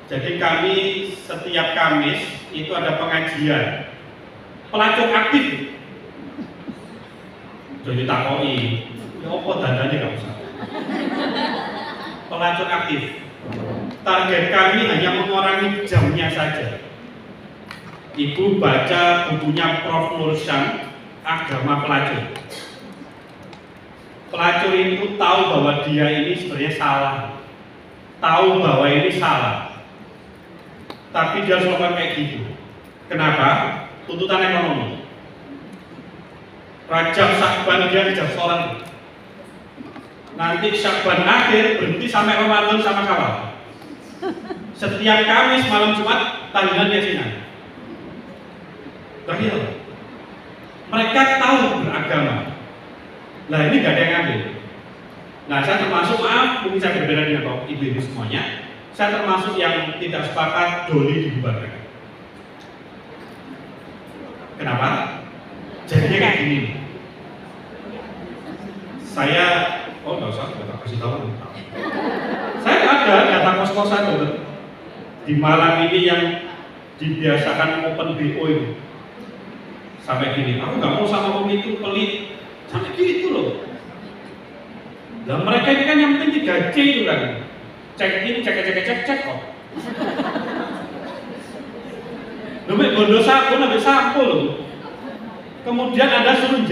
Jadi kami setiap Kamis itu ada pengajian pelacur aktif. Jadi takoi, ya apa dandanya nggak usah. pelacur aktif. Target kami hanya mengurangi jamnya saja. Ibu baca bukunya Prof. Nursyam, Agama Pelacur. Pelacur itu tahu bahwa dia ini sebenarnya salah, tahu bahwa ini salah, tapi dia harus melakukan kayak gitu. Kenapa? Tuntutan ekonomi. Rajab Syakban dia kejar seorang, nanti Syakban akhir berhenti sampai Ramadan sama kawal. Setiap Kamis malam Jumat tahlilan yasinan. Bahaya. Mereka tahu beragama. Nah ini gak ada yang ngambil. Nah saya termasuk, maaf mungkin saya berbeda dengan ibu-ibu semuanya, saya termasuk yang tidak sepakat doli dibubarkan. Kenapa? Jadinya kayak gini. Saya, oh nggak usah, nggak kasih tahu. Saya ada data kos-kosan di Malang ini yang dibiasakan open BO itu. Sampai gini, aku nggak mau sama om itu pelit, sampai gitu loh. Dan mereka ini kan yang penting 3C itu kan, check in, cek kok. Namanya bondo sabun, namanya sampo loh. Kemudian Anda suruh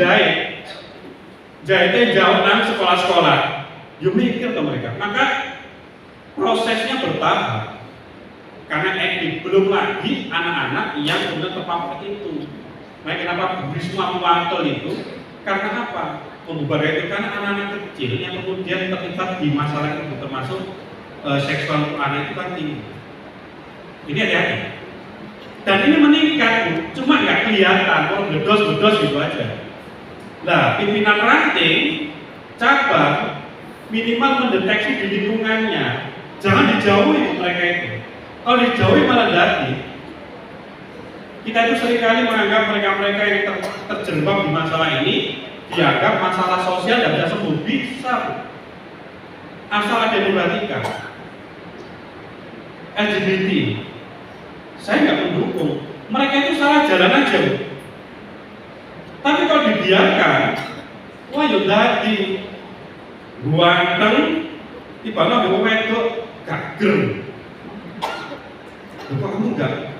jahitnya jauh nang sekolah-sekolah. You mikir tuh mereka. Maka prosesnya bertahap. Karena edik, belum lagi anak-anak yang kemudian terpapar itu. Nah, kenapa Bu Risma Muwanto itu? Karena apa? Membubarkan itu karena anak-anak kecil yang kemudian terlibat di masalah itu, termasuk seksual untuk anak itu kan tinggi. Ini hati-hati. Dan ini meningkat, cuma nggak kelihatan, kalau bedos gitu aja. Nah, pimpinan ranting, cabang, minimal mendeteksi di lingkungannya. Jangan dijauhi mereka itu. Kalau dijauhi malah jadi. Kita itu seringkali menganggap mereka-mereka yang terjerembab di masalah ini dianggap masalah sosial dan bisa sembuh. Bisa, asal ada yang memperhatikan. LGBT, saya nggak mendukung. Mereka itu salah jalan aja. Tapi kalau dibiarkan, wah ya tadi guanteng, tiba-tiba bawa wedok gak gerem. Kok kamu enggak?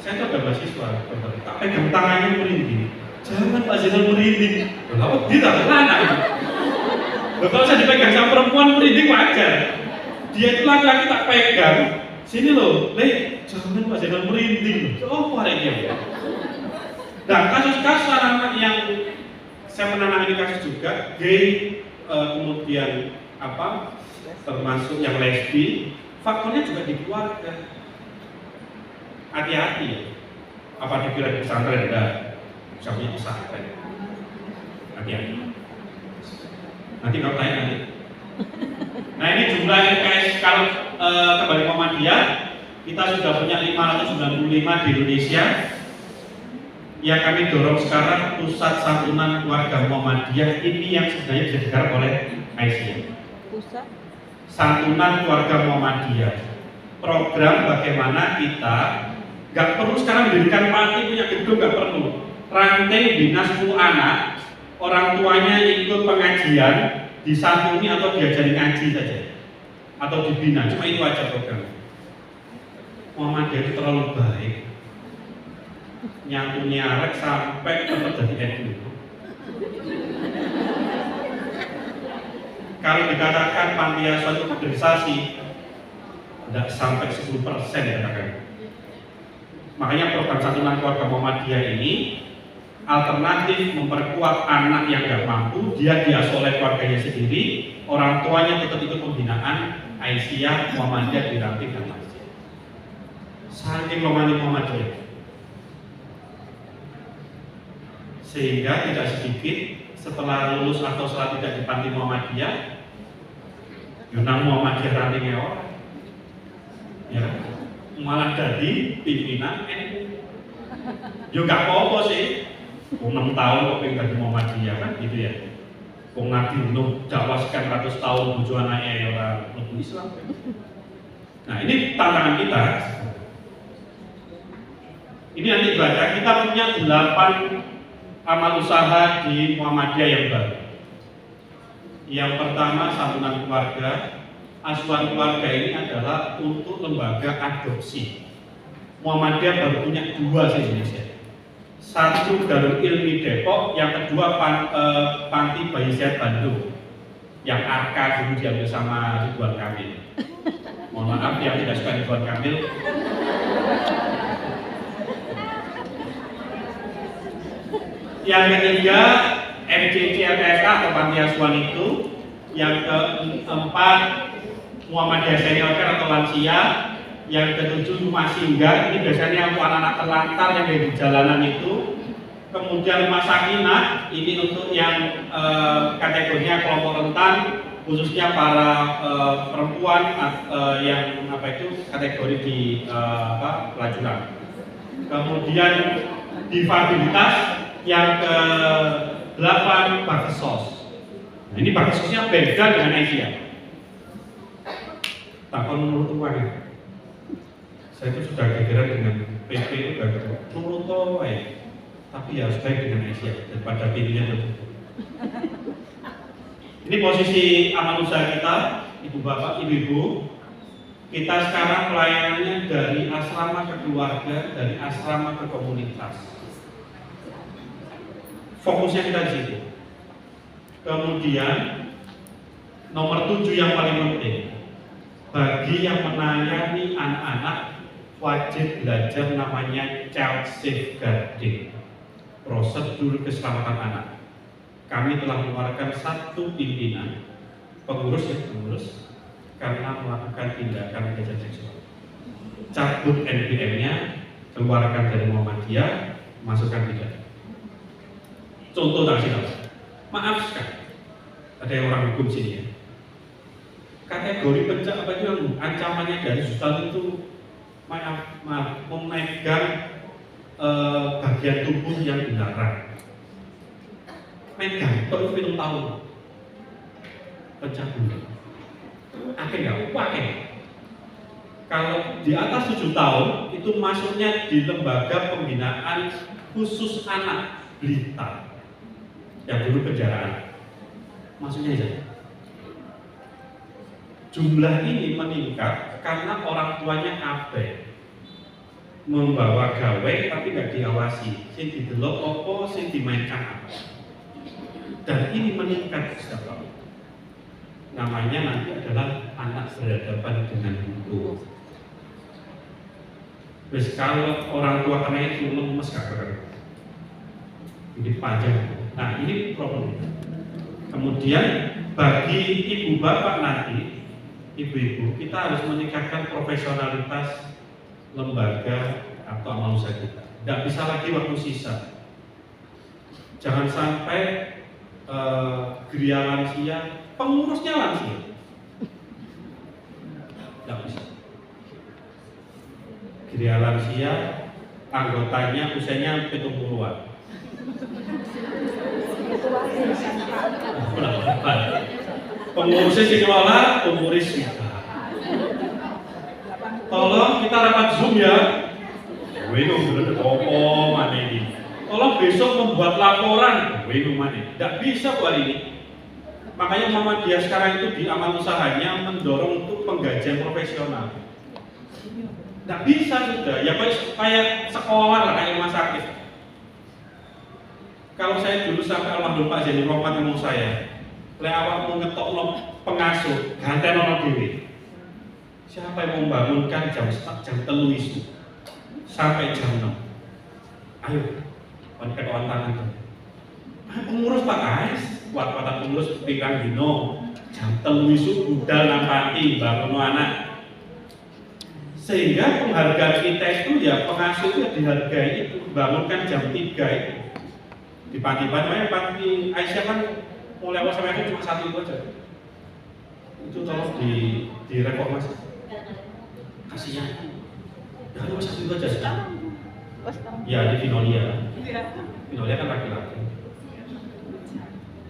Saya coba mahasiswa, tak pegang tangannya merinding. Jangan Pak Jenderal merinding. Kenapa dia tak anak? Kalau saya dipegang sama perempuan merinding wajar. Dia itu laki-laki tak pegang. Sini loh, jangan Pak Jenderal merinding. Oh, ada dia. Dan kasus-kasus anak-anak yang saya menangani kasus juga, gay, kemudian termasuk yang lesbi, faktornya juga di keluarga. Hati-hati ya. Apa dikira di pesantren enggak? Bisa punya pesantren. Hati-hati. Nanti kalau tanya nanti. Nah ini jumlah LKS kalau kembali Muhammadiyah, kita sudah punya 595 di Indonesia. Yang kami dorong sekarang pusat santunan keluarga Muhammadiyah ini yang sebenarnya bisa digarap oleh Aisyah. Pusat santunan keluarga Muhammadiyah. Program bagaimana kita gak perlu sekarang mendirikan panti punya gedung, gak perlu. Ranting dinas anak, orang tuanya ikut pengajian, disantuni atau diajari ngaji saja, atau dibina. Cuma itu aja program. Muhammadiyah itu terlalu baik. Nyantuni arek sampai tetap jadi NU. Kalau dikatakan panti asuhan itu kaderisasi, tidak sampai 10% katakan. Makanya program santunan keluarga Muhammadiyah ini alternatif memperkuat anak yang gak mampu, dia diasuh oleh keluarganya sendiri, orang tuanya tetap ikut pembinaan Aisyah, Muhammadiyah di Ranting dan Masjid. Saking romantis Muhammadiyah, sehingga tidak sedikit setelah lulus atau setelah tidak di panti Muhammadiyah, Yunang Muhammadiyah Ranting orang, ya. Malah jadi pimpinan NU. Ya nggak apa-apa sih. 6 tahun kok pengen jadi Muhammadiyah kan gitu ya. Wong Nabi Nuh dakwah sekian ratus tahun bojo anaknya orang Islam. Nah ini tantangan kita. Ini nanti baca kita punya 8 amal usaha di Muhammadiyah yang baru. Yang pertama santunan keluarga, asuhan keluarga ini adalah untuk lembaga adopsi. Muhammadiyah baru punya 2 di Indonesia. Satu Darul Ilmi Depok, yang kedua Panti Bayi Sehat Bandung, yang arka dulu diambil sama Ridwan Kamil. Mohon maaf yang tidak suka Ridwan Kamil. Yang ketiga MCC LPSK atau Panti Asuhan itu. Yang keempat Muhammadiyah Senior Care atau lansia. Yang ketujuh rumah singgah, ini biasanya untuk anak-anak terlantar yang ada di jalanan itu. Kemudian rumah sakinah, ini untuk yang kategorinya kelompok rentan, khususnya para perempuan yang kategori di pelacuran. Kemudian difabilitas, yang ke-8 Baksos. Nah, ini Baksosnya beda dengan Asia. Takon menurut uangnya. Saya itu sudah gegeran dengan PP itu menurut tapi ya harus baik dengan Asia daripada pilihnya tertutup. Ini posisi amal usaha kita, ibu bapak, ibu-ibu. Kita sekarang pelayanannya dari asrama ke keluarga, dari asrama ke komunitas. Fokusnya kita di situ. Kemudian nomor 7 yang paling penting, bagi yang menangani anak-anak wajib belajar namanya child safeguarding, prosedur keselamatan anak. Kami telah mengeluarkan 1 pimpinan pengurus karena melakukan tindakan kejahatan seksual. Cabut NPM-nya, keluarkan dari Muhammadiyah, masukkan pidana. Contoh tak sih, maaf sekali, ada yang orang hukum sini ya. Kategori ancamannya dari jutaan itu memegang bagian tubuh yang dilarang. Megang, itu minum tahun. Pencabulan. Akhirnya pakai. Kalau di atas 7 tahun itu masuknya di lembaga pembinaan khusus anak Blitar yang dulu penjaraan. Masuknya aja. Jumlah ini meningkat karena orang tuanya abai membawa gawe tapi nggak diawasi, sing didelok opo, sing dimainkan apa. Dan ini meningkat setiap tahun. Namanya nanti adalah anak berhadapan dengan hukum. Terus kalau orang tua kena itu lemes kakak, ini panjang. Nah ini problem. Kemudian bagi ibu bapak nanti, ibu-ibu, kita harus meningkatkan profesionalitas lembaga atau amal usaha kita. Tidak bisa lagi waktu sisa. Jangan sampai geria lansia, pengurusnya lansia. Tidak bisa. Geria lansia, anggotanya usianya 70-an. Pengurusnya si kelola, umuris kita. Tolong kita rapat Zoom ya. Tolong besok membuat laporan. Tidak bisa Bu hari ini. Makanya Muhammadiyah sekarang itu di amal usahanya mendorong untuk penggajian profesional. Tidak bisa sudah. Ya kayak sekolah lah, kayak rumah sakit. Kalau saya dulu sampai almarhum Pak Zainul Rahmat ngomong saya, le awak mau ngetok pengasuh, ganten ono dhewe. Siapa yang membangunkan jam 3 isu sampai jam 6? Ayo, pakai kawan tangan. Pengurus Pak Ais, kuat-kuatan pengurus pirang dino, jam 3 isu budal nang panti bangun anak. Sehingga penghargaan kita itu ya pengasuh itu dihargai itu, bangunkan jam 3 itu. Di panti-panti, panti Aisyah kan mulai awal sampai akhir cuma 1 itu aja. Itu tolong direformasi. Kasihan. Ya cuma 1 itu aja sekarang. Ya di Vinolia. Vinolia kan laki-laki.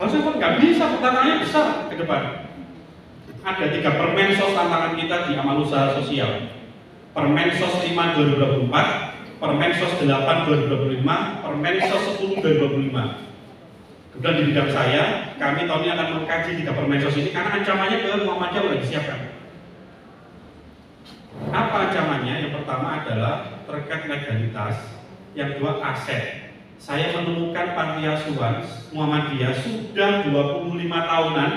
Harusnya kan nggak bisa, tantangannya besar ke depan. Ada 3 Permensos tantangan kita di amal usaha sosial. Permensos 5 2024. Permensos 8 2025, Permensos 10 2025. Kemudian di bidang saya, kami tahun ini akan mengkaji 3 Permensos ini karena ancamannya ke Muhammadiyah sudah disiapkan. Apa ancamannya? Yang pertama adalah terkait legalitas, yang kedua aset. Saya menemukan panti asuhan Muhammadiyah sudah 25 tahunan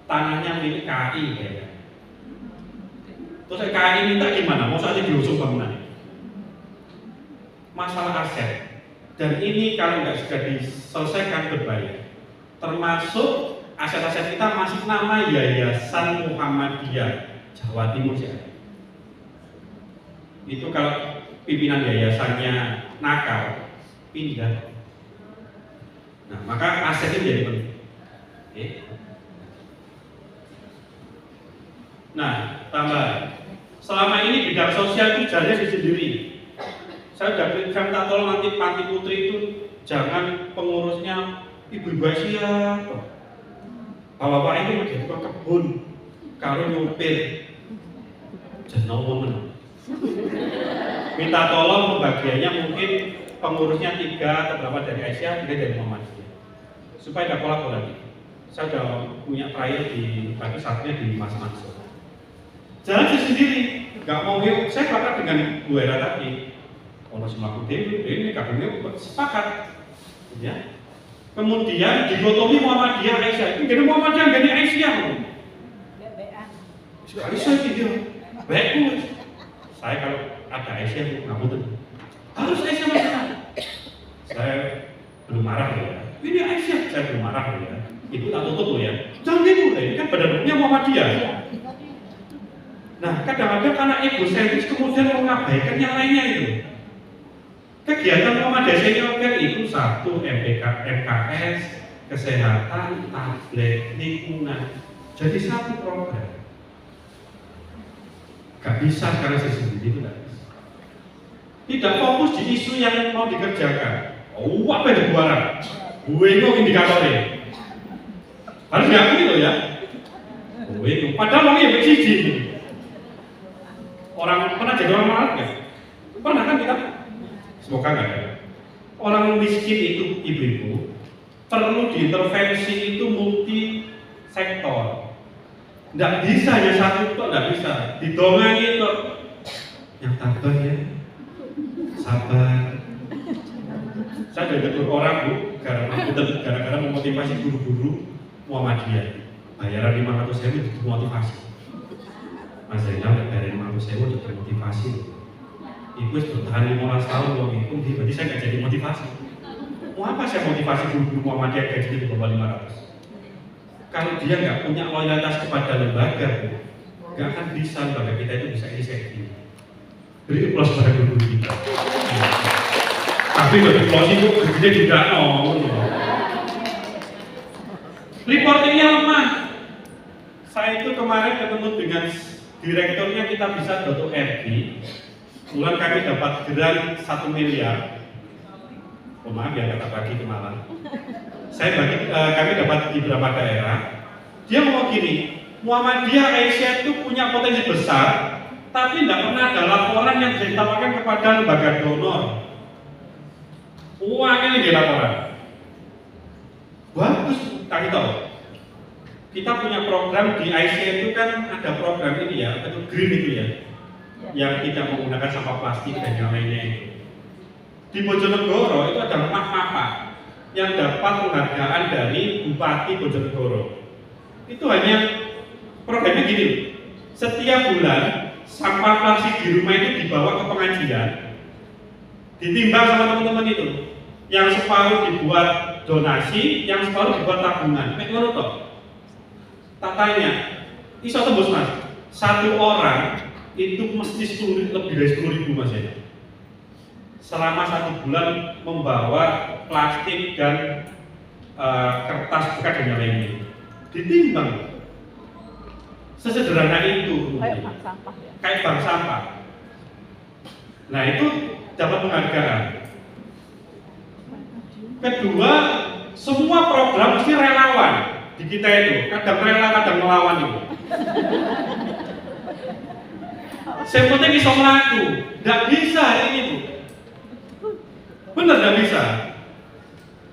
tanahnya milik KAI kayaknya. Terus KAI minta gimana? Mau saja diusung bangunan. Masalah aset. Dan ini kalau nggak sudah diselesaikan berbahaya. Termasuk aset-aset kita masih nama Yayasan Muhammadiyah Jawa Timur sih. Itu kalau pimpinan yayasannya nakal, pindah. Nah, maka asetnya jadi penting. Oke. Nah, tambah. Selama ini bidang sosial itu jalannya sendiri. Saya sudah minta tolong nanti Panti Putri itu jangan pengurusnya ibu-ibu Asia. Bapak-bapak itu menjadi tukang kebun, kalau nyupir, jangan ngomong. Minta tolong pembagiannya mungkin pengurusnya 3 atau berapa dari Aisyah, 3 dari Muhammadiyah, supaya tidak kolaborasi. Saya sudah punya trial di bagi satunya di Mas Mansur. Jalan sendiri, nggak mau yuk. Saya sepakat dengan Bu Hera tadi. Kalau semaku ini gabungnya sepakat, ya. Kemudian dikotomi Muhammadiyah Aisyah itu jadi Muhammadiyah jadi Aisyah. Aisyah itu baik. Saya kalau ada Aisyah itu nggak butuh. Harus Aisyah macam. Saya belum marah ya. Ini Aisyah, saya belum marah ya. Ibu tak tutup loh ya. Jangan gitu, ini kan badan hukumnya Muhammadiyah. Nah, kadang-kadang anak egosentris kemudian mengabaikan yang lainnya itu. Kegiatan Muhammadiyah Senior Care itu 1 MKS, kesehatan, tablet, lingkungan. Jadi 1 program. Gak bisa sekarang sendiri itu gak bisa. Tidak fokus di isu yang mau dikerjakan. Oh, apa yang dibuaran? Gue itu indikatornya. Harus diakui loh ya. Gue itu. Padahal orangnya bersiji. Orang pernah jadi orang melarat nggak? Pernah kan kita? Semoga nggak ada. Orang miskin itu ibu-ibu perlu diintervensi itu multi sektor. Nggak bisa hanya satu kok, nggak bisa. Didongangi itu yang tabah ya, sabar. Saya sudah tegur orang bu, gara-gara memotivasi guru-guru Muhammadiyah. Bayaran 500.000 itu motivasi. Mas Zainal udah bayarin 500.000 untuk bermotivasi. Ibu bertahan 15 tahun loh itu, berarti saya nggak jadi motivasi. Mau apa saya motivasi guru-guru Muhammadiyah gajinya di bawah 500? Kalau dia nggak punya loyalitas kepada lembaga, nggak akan bisa lembaga kita itu bisa inisiatif. Beri plus pada guru kita. Tapi kalau plus itu gajinya tidak nol. Reportingnya lemah. Saya itu kemarin ketemu dengan direkturnya kita bisa .rg. Bulan kami dapat grant 1 miliar. Oh maaf ya kata pagi ke Malang. Kami dapat di beberapa daerah. Dia ngomong gini, Muhammadiyah Aisyah itu punya potensi besar, tapi tidak pernah ada laporan yang ditawarkan kepada lembaga donor. Uangnya ini laporan. Bagus, tak tahu. Kita punya program di Aisyah itu kan ada program ini ya, itu green itu ya, yang tidak menggunakan sampah plastik dan yang lainnya itu. Di Bojonegoro itu ada rumah mapa yang dapat penghargaan dari Bupati Bojonegoro. Itu hanya programnya gini, setiap bulan sampah plastik di rumah itu dibawa ke pengajian, ditimbang sama teman-teman itu, yang separuh dibuat donasi, yang separuh dibuat tabungan. Menurut toh, tak tanya, iso tembus mas, 1 orang itu mesti lebih dari 10.000 mas ya. Selama 1 bulan membawa plastik dan kertas bekas dan yang lainnya, ditimbang. Sesederhana itu, Kayak bank sampah ya. Kayak bank sampah. Nah itu dapat penghargaan. Kedua, semua program mesti relawan di kita itu. Kadang rela, kadang melawan itu. Saya penting bisa melaku, nggak bisa hari ini bu. Bener nggak bisa.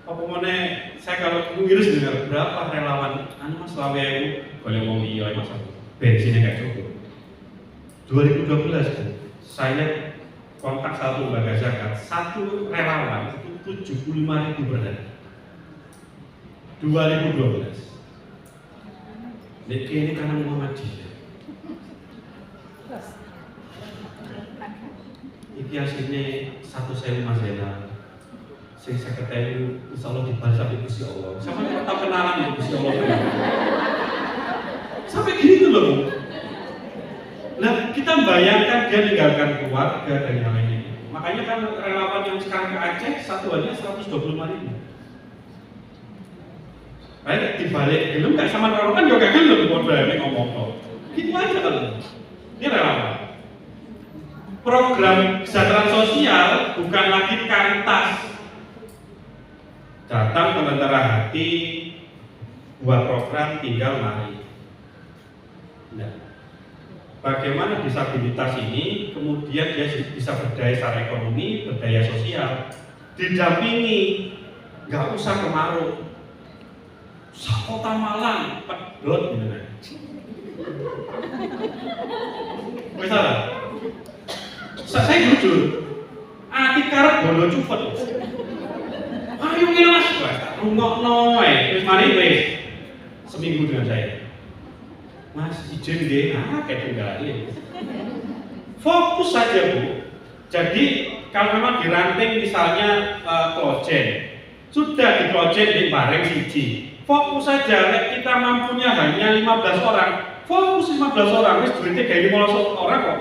Apa mana? Saya kalau ngiris dengar berapa relawan, anu mas lawe boleh ngomong iya mas bensinnya kayak cukup. 2012 saya kontak satu lembaga zakat, satu relawan itu 75.000 per hari. 2012. Ini karena Muhammadiyah. Iki aslinya satu saya Mas Zainal. Saya ketemu, insya Allah dibalas sampai Gusti Allah. Sampai kita kenalan ya Gusti Allah. Sampai gitu loh. Nah, kita bayangkan dia meninggalkan keluarga dan yang lainnya. Makanya kan relawan yang sekarang ke Aceh satu harinya 125.000. Baik dibalik gelem nggak sama relawan kan juga gelem modalnya ngomong. Gitu aja kan. Ini relawan. Program kesejahteraan sosial bukan lagi kantas. Datang ke Lentera Hati, buat program tinggal mari. Nah, bagaimana disabilitas ini kemudian dia bisa berdaya secara ekonomi, berdaya sosial, didampingi, nggak usah kemaruk, Kota Malang, pedot gitu kan. Misalnya, saya jujur, ati karep bondo cupet. Ayo ngene Mas, rungokno wae, wis mari wis. Seminggu dengan saya. Mas, izin deh, kayak tunggalin. Fokus saja Bu. Jadi kalau memang diranting misalnya klojen, sudah di klojen di bareng siji. Fokus saja, kita mampunya hanya 15 orang. Fokus 15 orang, wis duitnya kayak 15 orang kok.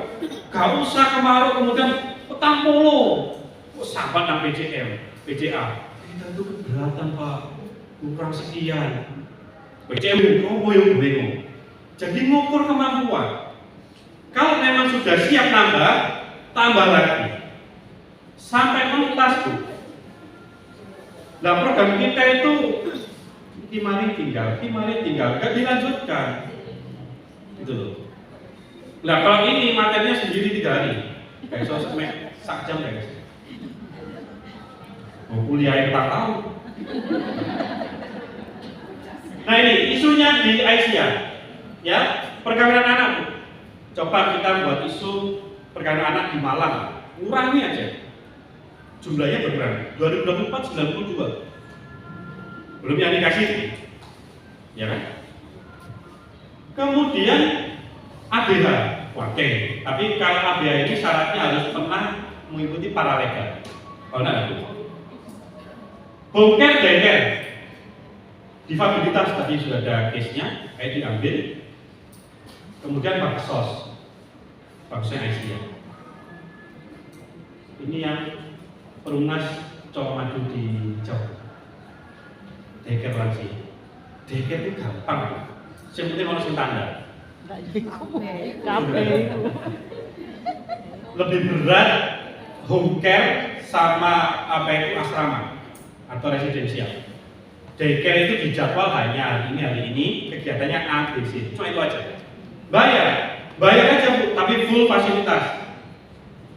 Gak usah kemaruk kemudian petang polo. Kok sahabat nang PCA. Kita tuh keberatan Pak, kurang sekian. PCM ngopo yang bingung. Jadi ngukur kemampuan. Kalau memang sudah siap nambah, tambah lagi. Sampai mentas Bu. Nah program kita itu Kimari tinggal, gak dilanjutkan. Gitu loh. Nah kalau ini materinya sendiri 3 hari, kayak sosmed sak jam guys. Mau kuliah 4 tahun. Nah ini isunya di Aisyah, ya perkawinan anak. Coba kita buat isu perkawinan anak di Malang, kurangi aja. Jumlahnya berkurang. 2024 92. Belum yang dikasih, ya kan? Kemudian ABH, oke. Tapi kalau ABH ini syaratnya harus pernah mengikuti paralegal. Kalau enggak, bongker deker, difabilitas tadi sudah ada case-nya, kayak diambil. Kemudian baksos, baksosnya Aisyah. Ini yang Perumnas Coromadu di Jawa. Deker lagi, deker itu gampang, yang penting harus tanda. Lebih berat home care sama apa itu asrama atau residensial. Deker itu dijadwal hanya hari ini kegiatannya A, B, C, cuma itu aja. Bayar aja Bu, tapi full fasilitas.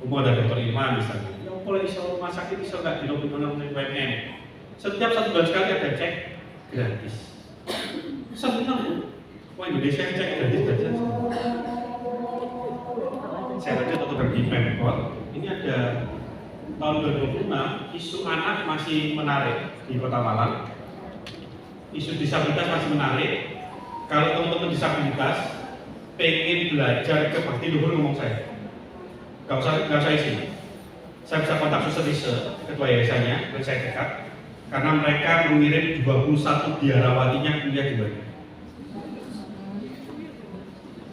Umum ada dokter Iman misalnya. Ya boleh iso rumah sakit iso nggak di BUMN. Setiap 1 bulan sekali ada cek gratis. Senang Bu. Wah Indonesia cek gratis. Saya baca dokter di Pemkot. Ini ada tahun 2026 isu anak masih menarik di Kota Malang. Isu disabilitas masih menarik. Kalau teman-teman disabilitas pengen belajar ke bakti luhur ngomong saya. Gak usah isi. Saya bisa kontak Suster Lise, ketua yayasannya, dan saya dekat. Karena mereka mengirim 21 biarawatinya kuliah di luar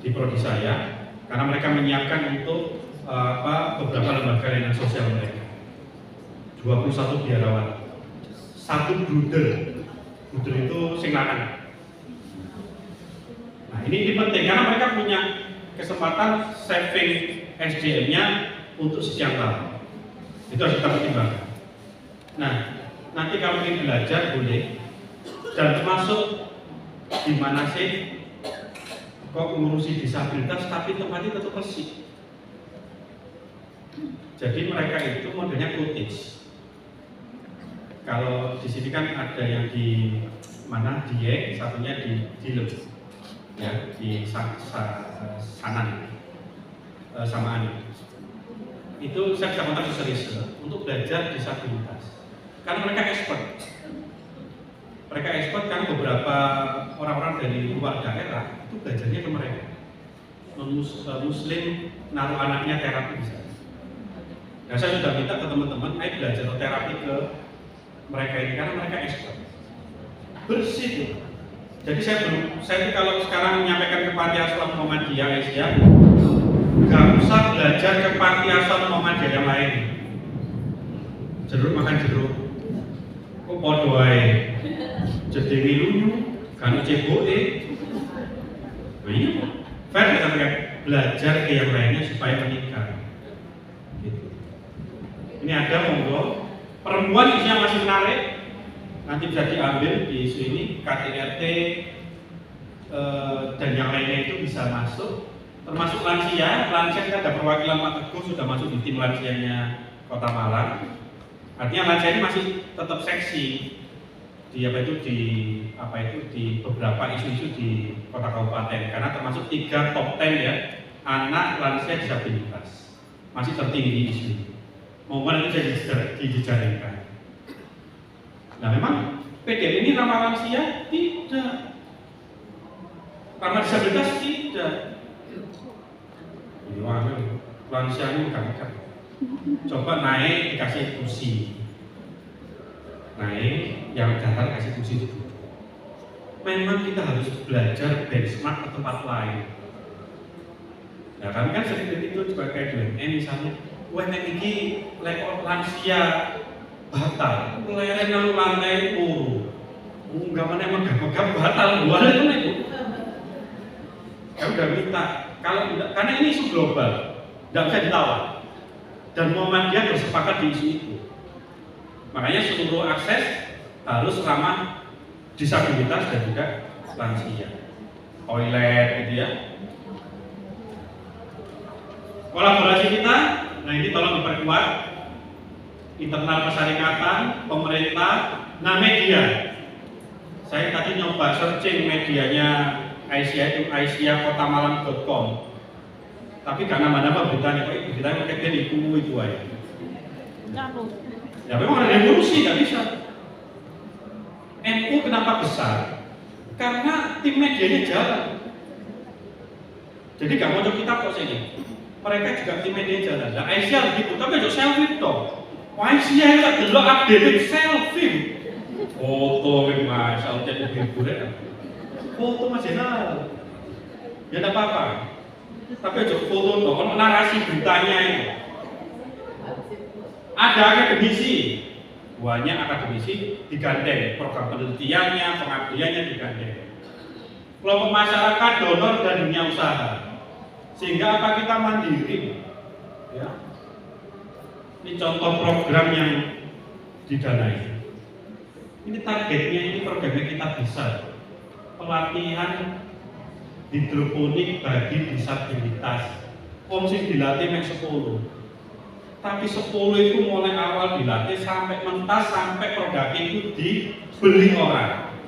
di prodi saya, karena mereka menyiapkan untuk beberapa lembaga layanan sosial mereka. 21 biarawati, 1 bruder itu sing lanang. Nah ini penting karena mereka punya kesempatan saving SDM-nya untuk sekian tahun. Itu harus kita pertimbangkan. Nah, nanti kalau ingin belajar boleh, dan termasuk di mana sih kok mengurusi disabilitas tapi tempatnya tetap bersih. Jadi mereka itu modelnya cottage. Kalau di sini kan ada yang di mana Dieng, satunya di Dilem, ya di Sanan. sama anak. Itu saya bisa kontak serius untuk belajar disabilitas. Karena mereka expert. Mereka expert karena beberapa orang-orang dari luar daerah itu belajarnya ke mereka. Non-muslim naruh anaknya terapi bisa. Nah, saya sudah minta ke teman-teman, ayo belajar terapi ke mereka ini karena mereka expert. Bersih tuh. Jadi saya kalau sekarang menyampaikan ke Panti Asuhan Muhammadiyah Asia, nggak usah belajar ke Panti Asuhan Muhammadiyah yang lain. Jeruk makan jeruk, kok podo ae. Jedenge lunyu, kan ceboke. Nah, iya, fair kita belajar ke yang lainnya supaya menikah. Gitu. Ini ada monggo perempuan isinya masih menarik. Nanti bisa diambil di isu ini, KTRT dan yang lainnya itu bisa masuk, termasuk lansia. Lansia kita ada perwakilan Pak Teguh sudah masuk di tim lansianya Kota Malang. Artinya lansia ini masih tetap seksi di beberapa isu-isu di kota kabupaten karena termasuk 3 top 10 ya anak lansia disabilitas masih tertinggi isu. Mohon itu jadi dijaringkan. Nah memang PDM ini ramah lansia? Tidak. Ramah disabilitas? Tidak. Lansia ini bukan. Coba naik dikasih kursi. Naik yang datar kasih kursi itu. Memang kita harus belajar benchmark ke tempat lain. Nah kami kan sering itu juga kayak UMN misalnya, UMN ini layout lansia batal, lereng lalu lantai turu. Enggak mana megah-megah batal dua itu. Kami udah minta kalau enggak, karena ini isu global, tidak bisa ditawar. Dan Muhammadiyah bersepakat di isu itu. Makanya seluruh akses harus ramah disabilitas dan juga lansia. Toilet gitu ya. Kolaborasi kita, nah ini tolong diperkuat. Internal persyarikatan, pemerintah, nah media. Saya tadi nyoba searching medianya Aisyah itu aisyahkotamalang.com. Tapi gak nama-nama beritanya, kok beritanya pakai dia itu aja. Ya memang ada revolusi, nggak bisa. NU kenapa besar? Karena tim medianya jalan. Jadi gak mau kitab kok sini. Mereka juga tim media jalan. Nah Aisyah begitu, tapi juga selfie toh. Aisyah itu dulu update selfie. Foto memang, selfie hiburan. Foto masih nol. Ya tidak apa-apa. Tapi juga foto toh, kan narasi beritanya ini. Ada akademisi, banyak akademisi digandeng, program penelitiannya, pengabdiannya digandeng. Kelompok masyarakat, donor dan dunia usaha. Sehingga apa kita mandiri, ya. Ini contoh program yang didanai. Ini targetnya, ini programnya kita bisa. Pelatihan hidroponik bagi disabilitas. Sing dilatih mek 10. Tapi 10 itu mulai awal dilatih sampai mentas sampai produk itu dibeli orang.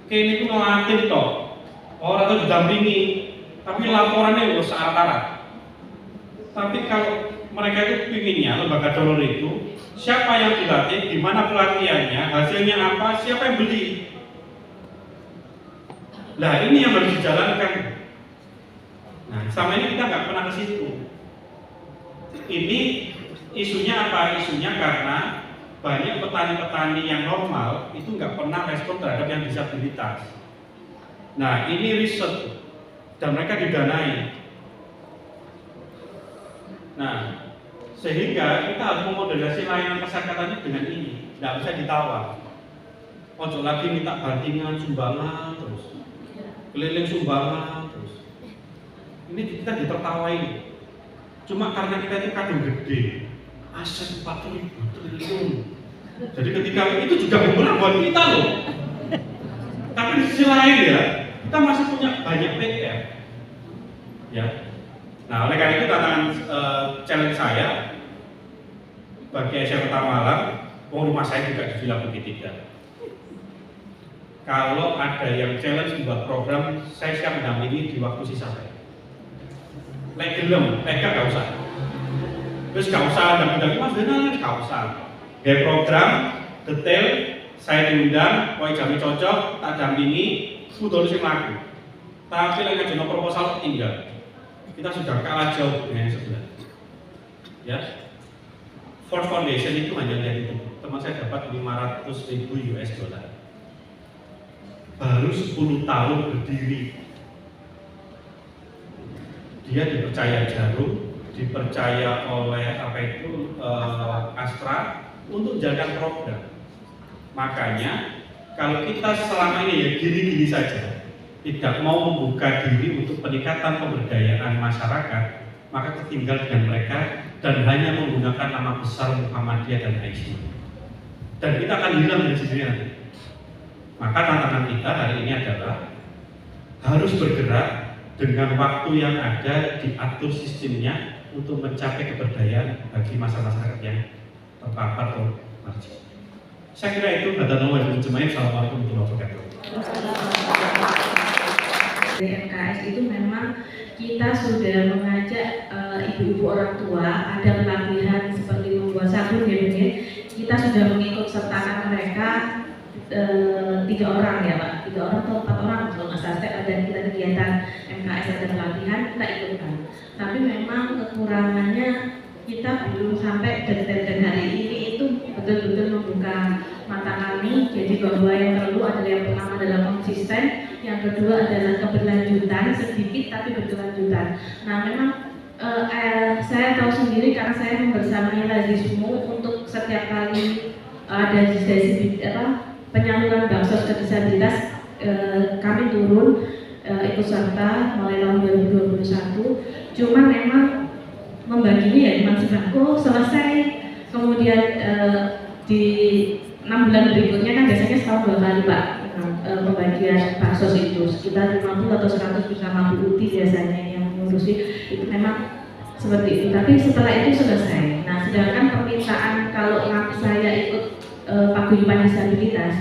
Kini itu ngelatih toh, orang itu didampingi, tapi laporannya udah syarat-syarat. Tapi kalau mereka itu pinginnya lembaga donor itu siapa yang dilatih, gimana pelatihannya, hasilnya apa, siapa yang beli. Nah ini yang harus dijalankan. Nah sama ini kita nggak pernah ke situ. Ini isunya apa? Isunya karena banyak petani-petani yang normal itu nggak pernah respon terhadap yang disabilitas. Nah ini riset dan mereka didanai. Nah sehingga kita harus memoderasi layanan kesehatan dengan ini, nggak bisa ditawar. Ojo lagi minta bantingan sumbangan terus, keliling sumbangan terus. Ini kita ditertawai. Cuma karena kita itu kadang gede, aset 4.000 triliun. Jadi ketika itu juga benar buat kita loh. Tapi di sisi lain ya, kita masih punya banyak PR. Ya. Nah oleh karena itu tantangan challenge saya bagi Aisyah Kota Malang, rumah saya juga di Villa Bukit Tiga. Kalau ada yang challenge membuat program, saya siap mendampingi di waktu sisa saya. lek gelem, gak usah. Terus gak usah undang-undang Mas Donald, gak usah. Kayak program detail, saya diundang, koi jamnya cocok, tak dampingi, udah sing laku. Tapi lagi ngajuin proposal tinggal. Kita sudah kalah jauh dengan yang sebelah. Ya, Ford Foundation itu hanya lihat itu. Teman saya dapat 500.000 US dollar. Baru 10 tahun berdiri. Dia dipercaya Jarum, dipercaya oleh Astra untuk menjalankan program. Makanya kalau kita selama ini ya gini-gini saja, tidak mau membuka diri untuk peningkatan pemberdayaan masyarakat, maka ketinggal dengan mereka dan hanya menggunakan nama besar Muhammadiyah dan Aisyah. Dan kita akan hilang dari sini nanti. Maka tantangan kita hari ini adalah harus bergerak dengan waktu yang ada, diatur sistemnya untuk mencapai keberdayaan bagi masyarakat yang terpapar atau margin. Saya kira itu kata nomor yang berjemaah. Assalamualaikum warahmatullahi wabarakatuh. Di MKS itu memang kita sudah mengajak ibu-ibu orang tua ada pelatihan seperti membuat sabun ya Bu. Kita sudah mengikut sertakan mereka 3 orang ya Pak, 3 orang atau 4 orang kalau nggak salah ada kita kegiatan MKS ada pelatihan kita ikutkan. Tapi memang kekurangannya kita belum sampai dan hari ini itu betul-betul membuka mata kami. Jadi bahwa yang perlu adalah yang pertama adalah konsisten, yang kedua adalah keberlanjutan sedikit tapi berkelanjutan. Nah memang saya tahu sendiri karena saya membersamai Lazismu untuk setiap kali ada sesi penyaluran bansos ke disabilitas kami turun ikut serta mulai tahun 2021. Cuma memang membaginya ya cuma sembako selesai, kemudian di 6 bulan berikutnya kan biasanya setahun 2 kali Pak pembagian bansos itu sekitar 50 atau 100 bersama Bu Uti biasanya yang mengurusi itu memang seperti itu. Tapi setelah itu selesai. Nah sedangkan permintaan kalau saya ikut paguyuban disabilitas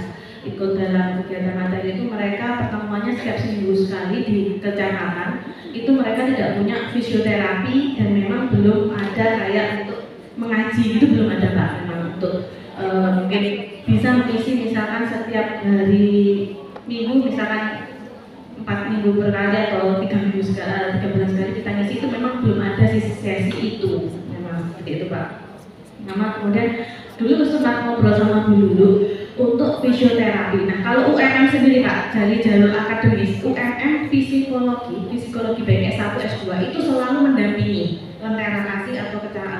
ikut dalam kegiatan materi itu mereka pertemuannya setiap seminggu sekali di kecamatan. Itu mereka tidak punya fisioterapi dan memang belum ada kayak untuk mengaji itu belum ada Pak memang untuk mungkin bisa mengisi misalkan setiap hari minggu misalkan 4 minggu berkali atau 3 minggu sekali 3 bulan sekali kita ngisi itu memang belum ada sesi itu memang seperti itu Pak. Nama kemudian dulu sempat ngobrol sama Bu Lulu untuk fisioterapi. Nah kalau UMM sendiri Pak dari jalur akademis UMM psikologi baik S1 S2 itu selalu mendampingi Lentera Kasih atau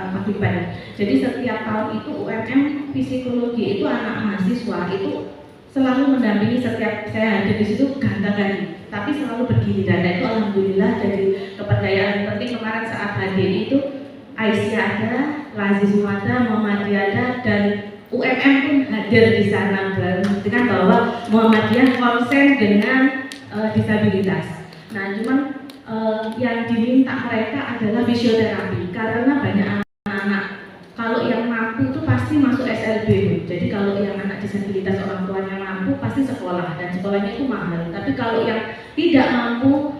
Paguyuban. Jadi setiap tahun itu UMM psikologi itu anak mahasiswa itu selalu mendampingi setiap saya hadir di situ ganteng tapi selalu bergiliran. Dan itu alhamdulillah dari kepercayaan penting kemarin saat hadir itu Aisyah ada, Lazismu ada, Muhammadiyah ada, dan UMM pun hadir di sana dengan bahwa Muhammadiyah konsen dengan disabilitas. Nah, cuman yang diminta mereka adalah fisioterapi karena banyak anak-anak kalau yang mampu itu pasti masuk SLB. Jadi kalau yang anak disabilitas orang tuanya mampu pasti sekolah dan sekolahnya itu mahal. Tapi kalau yang tidak mampu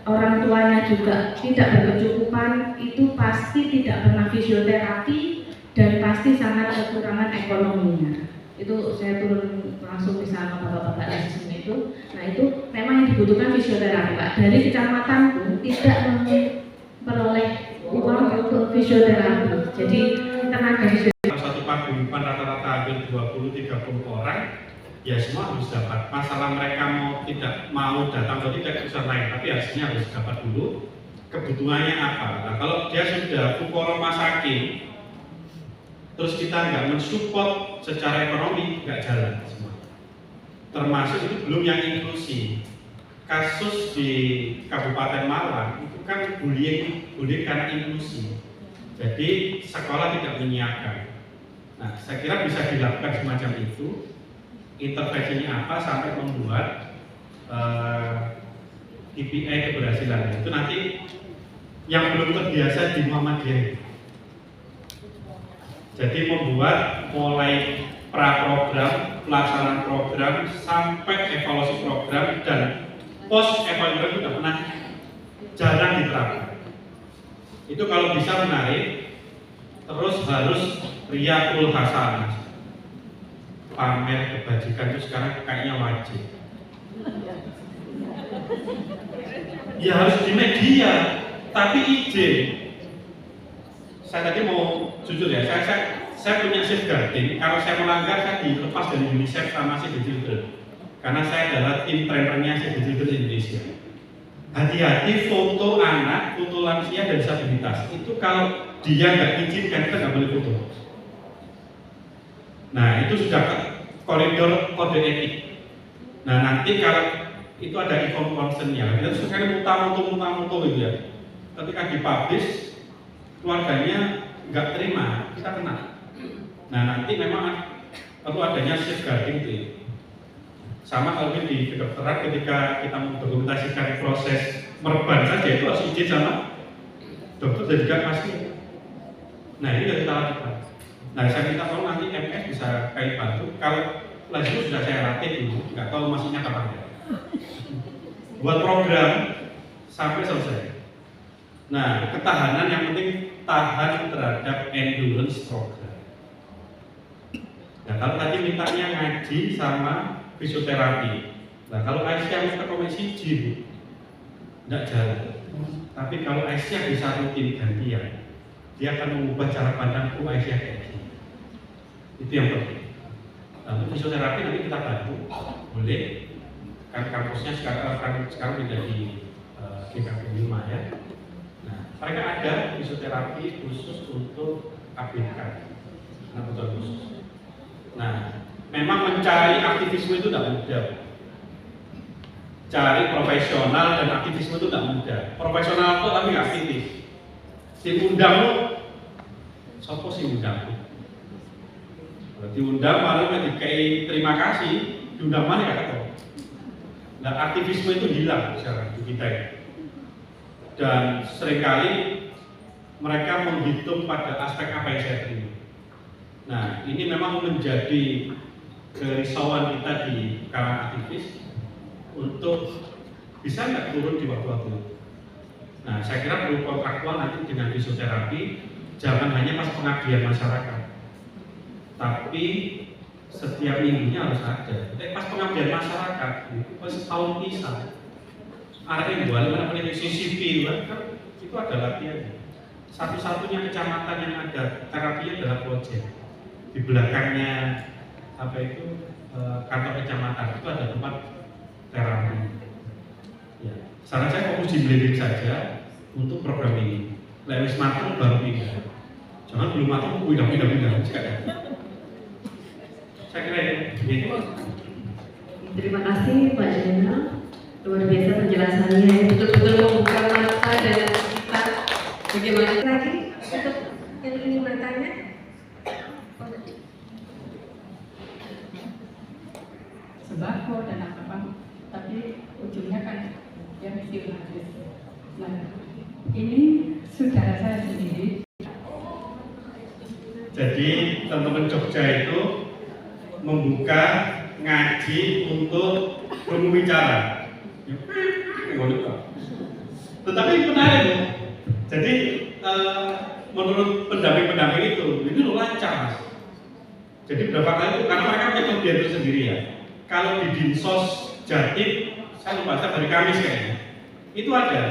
orang tuanya juga tidak berkecukupan itu pasti tidak pernah fisioterapi dan pasti sangat kekurangan ekonominya. Itu saya turun langsung di sana bapak-bapak di sini itu. Nah itu memang yang dibutuhkan fisioterapi Pak. Dari kecamatan pun tidak memperoleh uang untuk fisioterapi. Jadi tenaga fisioterapi. Satu paguyuban rata-rata hampir 20-30 orang. Ya semua harus dapat. Masalah mereka mau datang atau tidak urusan lain, tapi hasilnya harus dapat dulu. Kebutuhannya apa? Nah, kalau dia sudah fukara masakin, terus kita nggak mensupport secara ekonomi, nggak jalan semua. Termasuk itu belum yang inklusi. Kasus di Kabupaten Malang itu kan bullying karena inklusi. Jadi sekolah tidak menyiapkan. Nah, saya kira bisa dilakukan semacam itu. Intervensinya apa sampai membuat KPI keberhasilan itu nanti yang belum terbiasa di Muhammadiyah. Jadi membuat mulai pra-program, pelaksanaan program sampai evaluasi program dan post evaluasi itu tidak pernah jarang diterapkan. Itu kalau bisa menarik, terus harus riyakul hasanah. Pamer kebajikan itu sekarang kayaknya wajib. Ya harus di media, tapi izin. Saya tadi mau jujur ya, saya punya safeguarding. Kalau saya melanggar, saya dilepas dari UNICEF sama Save the Children. Karena saya adalah tim trainernya Save the Children Indonesia. Hati-hati foto anak, foto lansia dan disabilitas. Itu kalau dia nggak izinkan, kita nggak boleh foto. Nah, itu sudah koridor kode etik. Nah, nanti kalau itu ada inform concern-nya, kita sekali muta-mutu gitu ya. Ketika dipublish, keluarganya nggak terima, kita kena. Nah, nanti memang perlu adanya safeguarding itu. Sama kalau di kedokteran ketika kita mendokumentasikan proses merban saja itu harus izin sama dokter dan juga pasien. Nah, ini yang kita lakukan. Nah, saya minta tolong nanti MS bisa kayak bantu. Kalau lazim sudah saya latih dulu, nggak tahu masihnya kapan ya. Buat program sampai selesai. Nah, ketahanan yang penting tahan terhadap endurance program. Nah, kalau tadi mintanya ngaji sama fisioterapi. Nah, kalau Aisyah ke komisi gym, tidak jalan. Tapi kalau Aisyah bisa rutin gantian, dia akan mengubah cara pandangku Aisyah kayak gini. Itu yang penting. Nah, untuk fisioterapi nanti kita bantu, boleh. Kan kampusnya sekarang tidak di GKP 5 ya. Nah, mereka ada fisioterapi khusus untuk ABK, kebutuhan khusus. Nah, memang mencari aktivisme itu tidak mudah. Cari profesional dan aktivisme itu tidak mudah. Profesional itu tapi nggak aktivis. Diundang lo, sopo sih undang? Diundang malah dikai terima kasih, diundang mana nggak tahu. Nah, aktivisme itu hilang sekarang di kita ya. Dan seringkali mereka menghitung pada aspek apa yang saya terima. Nah, ini memang menjadi kerisauan kita di kalangan aktivis untuk bisa nggak turun di waktu-waktu itu. Nah, saya kira perlu kontraktual nanti dengan fisioterapi, jangan hanya pas pengabdian masyarakat, tapi setiap minggunya harus ada. Tapi pas pengabdian masyarakat itu pas tahun pisah. Ada yang buat mana CCP kan itu ada latihan. Satu-satunya kecamatan yang ada terapinya adalah Proyek. Di belakangnya apa itu kantor kecamatan itu ada tempat terapi. Ya, saran saya fokus di blending saja untuk program ini. Lewis matang baru pindah. Jangan belum matang pindah-pindah. Saya kira ini. Terima kasih Pak Zainal, luar biasa penjelasannya, betul-betul membuka mata dan kita. Bagaimana lagi untuk yang ingin bertanya? Sembako dan apa, tapi ujungnya kan ya mesti habis. Nah, ini saudara saya sendiri. Jadi teman-teman Jogja itu membuka ngaji untuk berbicara. Tetapi menarik loh. Jadi menurut pendamping-pendamping itu, ini loh lancar mas. Jadi berapa kali itu karena mereka punya kelebihan itu sendiri ya. Kalau di Dinsos Jatim, saya lupa hari Kamis kayaknya, itu ada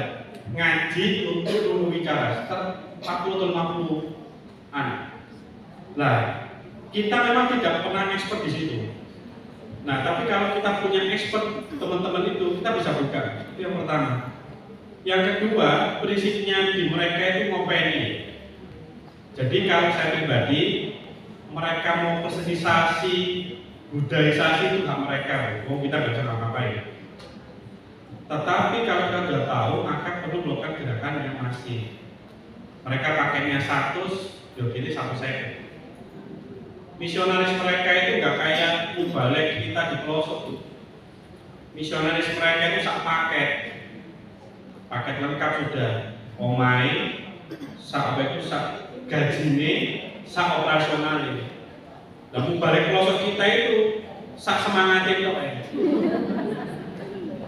ngaji untuk berbicara sekitar 40 atau 50 anak. Nah, kita memang tidak pernah expert di situ. Nah, tapi kalau kita punya expert teman-teman itu, kita bisa buka. Itu yang pertama. Yang kedua, prinsipnya di mereka itu ngopeni. Jadi kalau saya pribadi, mereka mau persenisasi, budaisasi itu hak mereka. Mau kita nggak bisa ngapain. Tetapi kalau kita sudah tahu, maka perlu melakukan gerakan yang masif. Mereka pakainya 100, ini 1 second. Misionaris mereka itu nggak kayak mubalek kita di pelosok. Misionaris mereka itu sak paket lengkap sudah, omai, sak apa itu sak gajine, sak operasional ini. Nah, mubalek pelosok kita itu sak semangat itu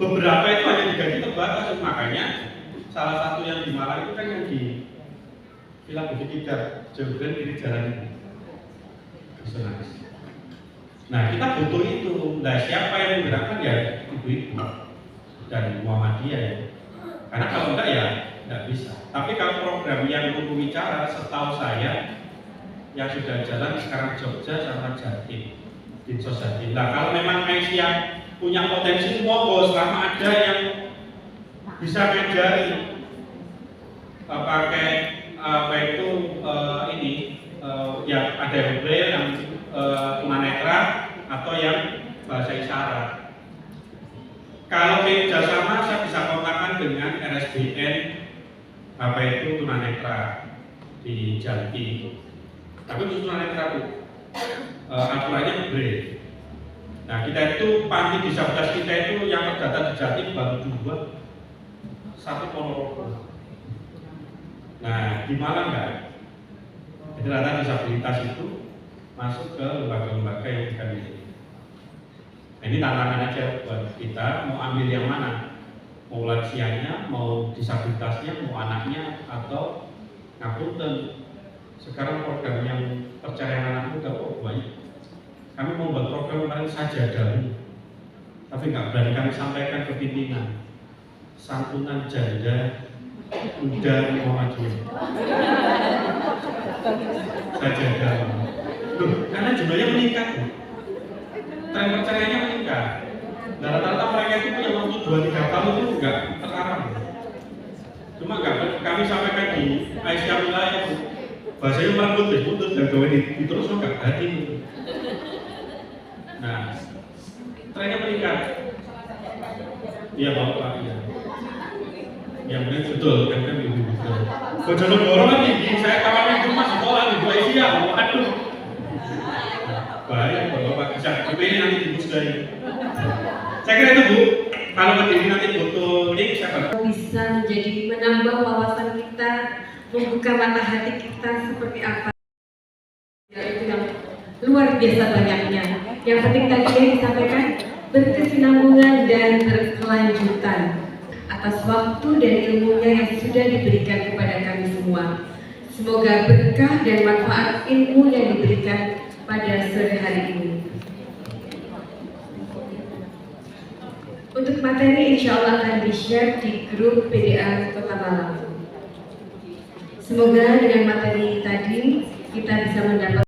Beberapa itu hanya digaji terbatas, makanya salah satu yang di Malang itu kan yang di Villa Bukit Tidar, Jogren kiri jalan ini. Kesenangan. Nah, kita butuh itu. Nah, siapa yang menggerakkan ya ibu-ibu dan Muhammadiyah ya. Karena kalau enggak ya enggak bisa. Tapi kalau program yang untuk bicara, setahu saya yang sudah jalan sekarang Jogja sama Jatim, Dinsos Jatim. Nah, kalau memang Aisyah punya potensi, monggo selama ada yang bisa ngajari pakai apa itu ini ya ada yang braille, yang tunanetra atau yang bahasa isyarat. Kalau kerjasama saya bisa kontakkan dengan RSBN apa itu tunanetra di Jatim. Tapi untuk tunanetra itu aturannya braille. Nah, kita itu panti disabilitas kita itu yang terdata di Jatim baru 2, 1 Ponorogo. Nah, di Malang enggak. Jadi rata disabilitas itu masuk ke lembaga-lembaga yang kita miliki. Nah, ini tantangan aja buat kita, mau ambil yang mana? Mau lansianya, mau disabilitasnya, mau anaknya, atau ngapunten. Sekarang program yang perceraian anak muda banyak. Kami mau buat program paling saja dahulu, tapi nggak berani kami sampaikan ke pimpinan. Santunan janda muda Muhammadiyah saja dahulu. Loh, karena jumlahnya meningkat, tren perceraiannya meningkat. Dan rata-rata mereka itu punya waktu 2-3 tahun itu nggak terarah. Cuma nggak kami sampaikan di Aisyah wilayah itu bahasanya merenggut putus dan gawe terus nggak hati. Nah, trennya meningkat. Iya Bapak, ya. Yang betul, kan betul. Bojonegoro kan tinggi, saya kawan itu mas sekolah di Malaysia, waduh. Baik, Bapak bisa dipilih nanti di Musdai. Saya kira itu Bu, kalau berdiri nanti butuh link saya bisa menjadi menambah wawasan kita, membuka mata hati kita seperti apa. Ya, itu yang luar biasa banyaknya. Yang penting tadi yang disampaikan berkesinambungan dan berkelanjutan atas waktu dan ilmunya yang sudah diberikan kepada kami semua. Semoga berkah dan manfaat ilmu yang diberikan pada sore hari ini. Untuk materi insya Allah akan di-share di grup PDA Kota Malang. Semoga dengan materi tadi kita bisa mendapat